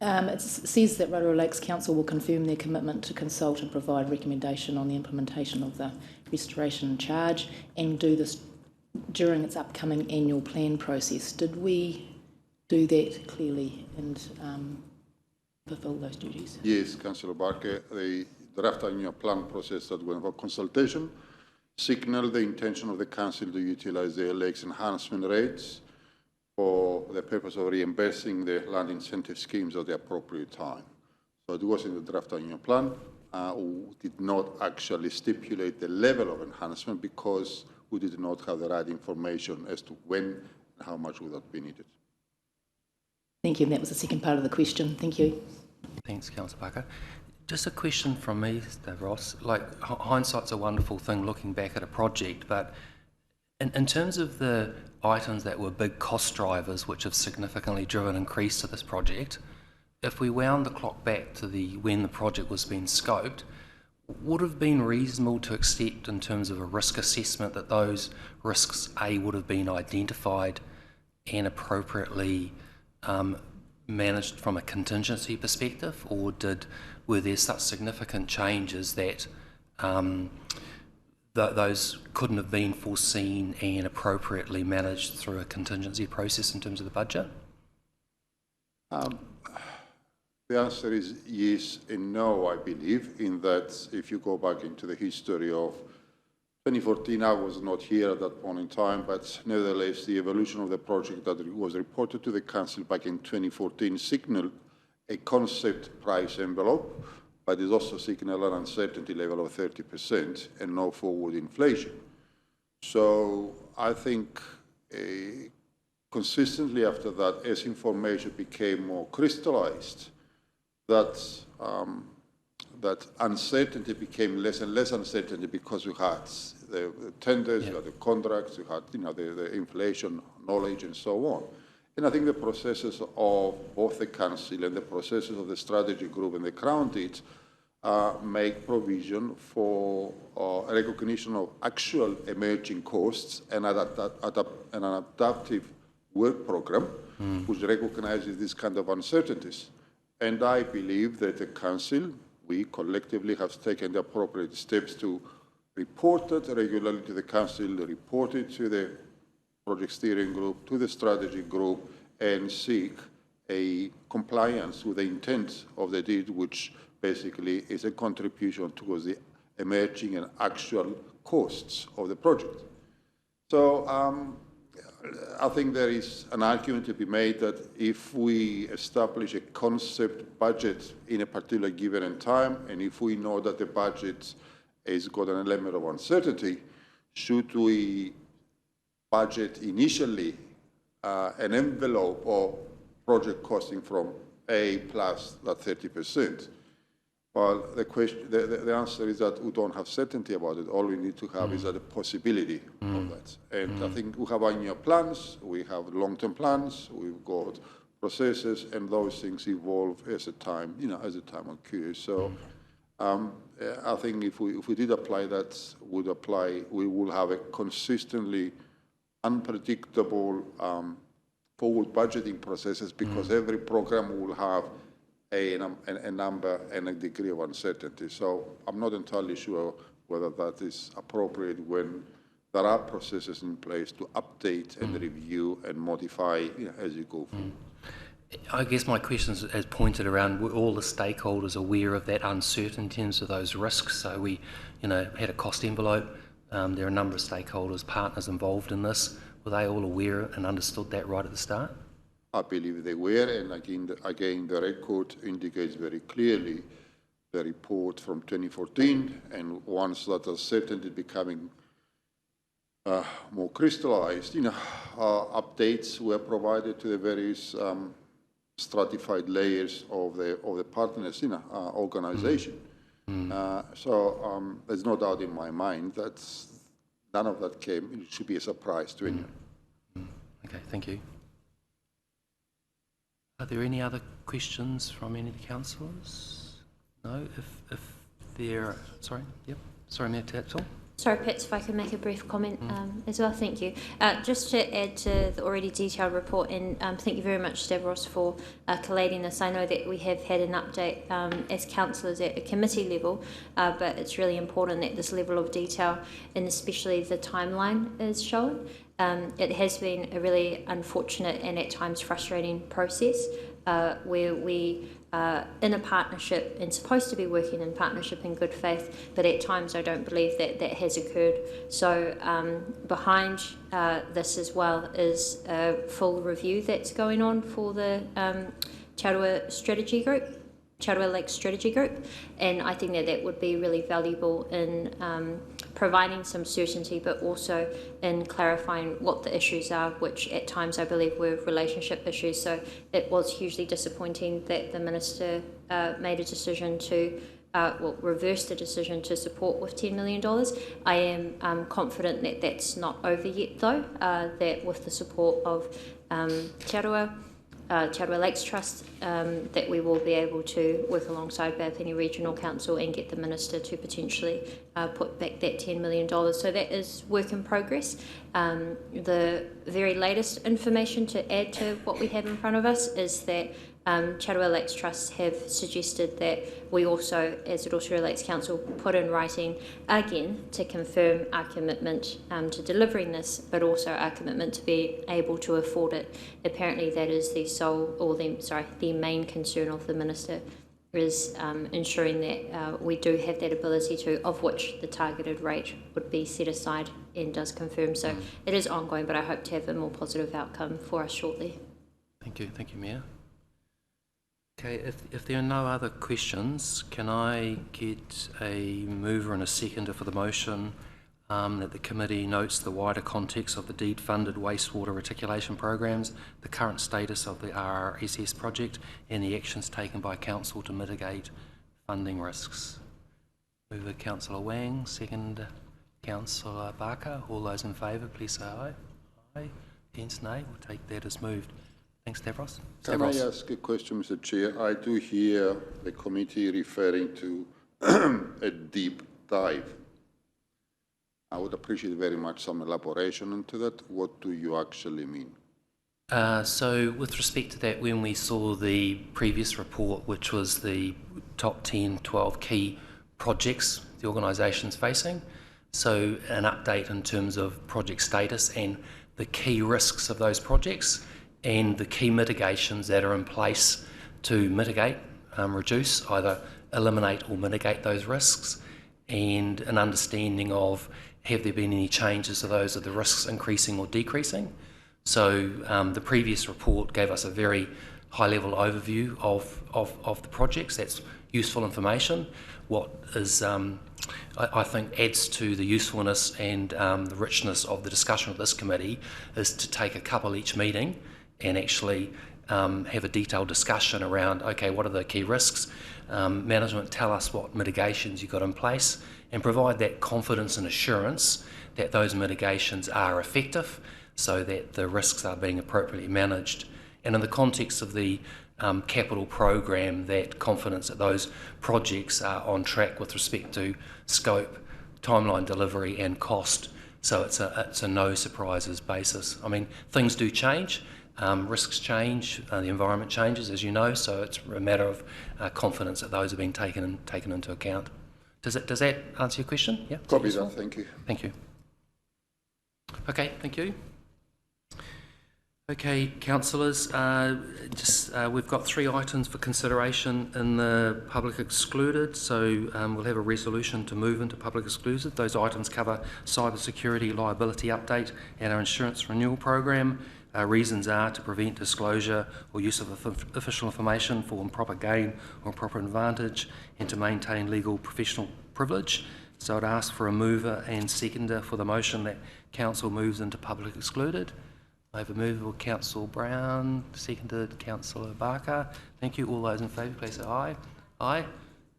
It says that Rotorua Lakes Council will confirm their commitment to consult and provide recommendation on the implementation of the restoration charge, and do this during its upcoming annual plan process. Did we do that clearly and fulfil those duties? Yes, Councillor Barker. The draft annual plan process that went for consultation signalled the intention of the Council to utilise the lakes enhancement rates for the purpose of reimbursing the land incentive schemes at the appropriate time. So it was in the draft annual plan. We did not actually stipulate the level of enhancement because we did not have the right information as to when and how much would that be needed. Thank you, and that was the second part of the question. Thank you. Thanks, Councillor Barker. Just a question from me, Stavros. Like, hindsight's a wonderful thing looking back at a project, but in terms of the items that were big cost drivers which have significantly driven increase to this project, if we wound the clock back to when the project was being scoped, would have been reasonable to accept in terms of a risk assessment that those risks, would have been identified and appropriately managed from a contingency perspective, or were there such significant changes that those couldn't have been foreseen and appropriately managed through a contingency process in terms of the budget? The answer is yes and no, I believe, in that if you go back into the history of 2014, I was not here at that point in time, but nevertheless, the evolution of the project that was reported to the Council back in 2014 signaled a concept price envelope, but it also signaled an uncertainty level of 30% and no forward inflation. So I think consistently after that, as information became more crystallized, that uncertainty became less and less uncertainty because we had the tenders, we had the contracts, we had the inflation knowledge and so on. And I think the processes of both the Council and the processes of the strategy group and the Crown did make provision for a recognition of actual emerging costs and an adaptive work program which recognizes these kind of uncertainties. And I believe that the Council, we collectively have taken the appropriate steps to report it regularly to the Council, report it to the project steering group, to the strategy group, and seek a compliance with the intent of the deed, which basically is a contribution towards the emerging and actual costs of the project. So I think there is an argument to be made that if we establish a concept budget in a particular given time, and if we know that the budget has got an element of uncertainty, should we budget initially an envelope of project costing from A plus that 30%? Well, the answer is that we don't have certainty about it. All we need to have is the possibility of that. And I think we have annual plans, we have long-term plans, we've got processes, and those things evolve as a time, as a time occurs. So I think if we did apply that, we will have a consistently unpredictable forward budgeting processes because every program will have a number and a degree of uncertainty. So I'm not entirely sure whether that is appropriate when there are processes in place to update and review and modify as you go forward. I guess my question is pointed around, were all the stakeholders aware of that uncertainty in terms of those risks? So we, had a cost envelope. There are a number of stakeholders, partners involved in this. Were they all aware and understood that right at the start? I believe they were, and again, the record indicates very clearly the report from 2014, and once that uncertainty becoming more crystallized, updates were provided to the various stratified layers of the partners, organization. So there's no doubt in my mind that none of that came. It should be a surprise to anyone. Okay, thank you. Are there any other questions from any of the councillors? No? If there... Sorry, yep. Sorry, Mayor Tatzel. Sorry, Pats, if I could make a brief comment as well, thank you. Just to add to the already detailed report, and thank you very much, Stavros, for collating this. I know that we have had an update as councillors at a committee level, but it's really important that this level of detail, and especially the timeline, is shown. It has been a really unfortunate and at times frustrating process where we are in a partnership and supposed to be working in partnership in good faith, but at times I don't believe that that has occurred. So behind this as well is a full review that's going on for the Rotorua Strategy Group. Rotorua Lakes Strategy Group, and I think that that would be really valuable in providing some certainty, but also in clarifying what the issues are, which at times I believe were relationship issues. So it was hugely disappointing that the Minister made a decision to reverse the decision to support with $10 million. I am confident that that's not over yet, though, that with the support of Rotorua Lakes Trust, that we will be able to work alongside Bapeni Regional Council and get the Minister to potentially put back that $10 million. So that is work in progress. The very latest information to add to what we have in front of us is that Rotorua Lakes Trust have suggested that we also, as the Rotorua Lakes Council, put in writing again to confirm our commitment to delivering this, but also our commitment to be able to afford it. Apparently that is the main concern of the Minister, is ensuring that we do have that ability to, of which the targeted rate would be set aside and does confirm. So it is ongoing, but I hope to have a more positive outcome for us shortly. Thank you, Mayor. Okay, if there are no other questions, can I get a mover and a seconder for the motion that the committee notes the wider context of the deed-funded wastewater reticulation programs, the current status of the RRSS project, and the actions taken by Council to mitigate funding risks? Mover Councillor Wang, second Councillor Barker. All those in favour, please say aye. Aye. Against, nay. We'll take that as moved. Thanks, Stavros. Can I ask a question, Mr. Chair? I do hear the committee referring to a deep dive. I would appreciate very much some elaboration into that. What do you actually mean? So with respect to that, when we saw the previous report, which was the top 10, 12 key projects the organisation's facing, so an update in terms of project status and the key risks of those projects and the key mitigations that are in place to mitigate, reduce, either eliminate or mitigate those risks, and an understanding of have there been any changes to those, are the risks increasing or decreasing. So the previous report gave us a very high-level overview of the projects. That's useful information. What is, I think, adds to the usefulness and the richness of the discussion of this committee is to take a couple each meeting and actually have a detailed discussion around, okay, what are the key risks? Management tell us what mitigations you've got in place and provide that confidence and assurance that those mitigations are effective so that the risks are being appropriately managed. And in the context of the capital program, that confidence that those projects are on track with respect to scope, timeline delivery and cost. So it's a no surprises basis. I mean, things do change. Risks change, the environment changes, as you know, so it's a matter of confidence that those have been taken into account. Does that answer your question? Yeah. Copy that. Thank you. Thank you. Okay. Thank you. Okay, councillors. We've got 3 items for consideration in the public excluded. So we'll have a resolution to move into public excluded. Those items cover cyber security liability update and our insurance renewal program. Reasons are to prevent disclosure or use of official information for improper gain or improper advantage and to maintain legal professional privilege. So I'd ask for a mover and seconder for the motion that Council moves into public excluded. I have a mover with Councillor Brown, seconded Councillor Barker. Thank you. All those in favour, please say aye. Aye.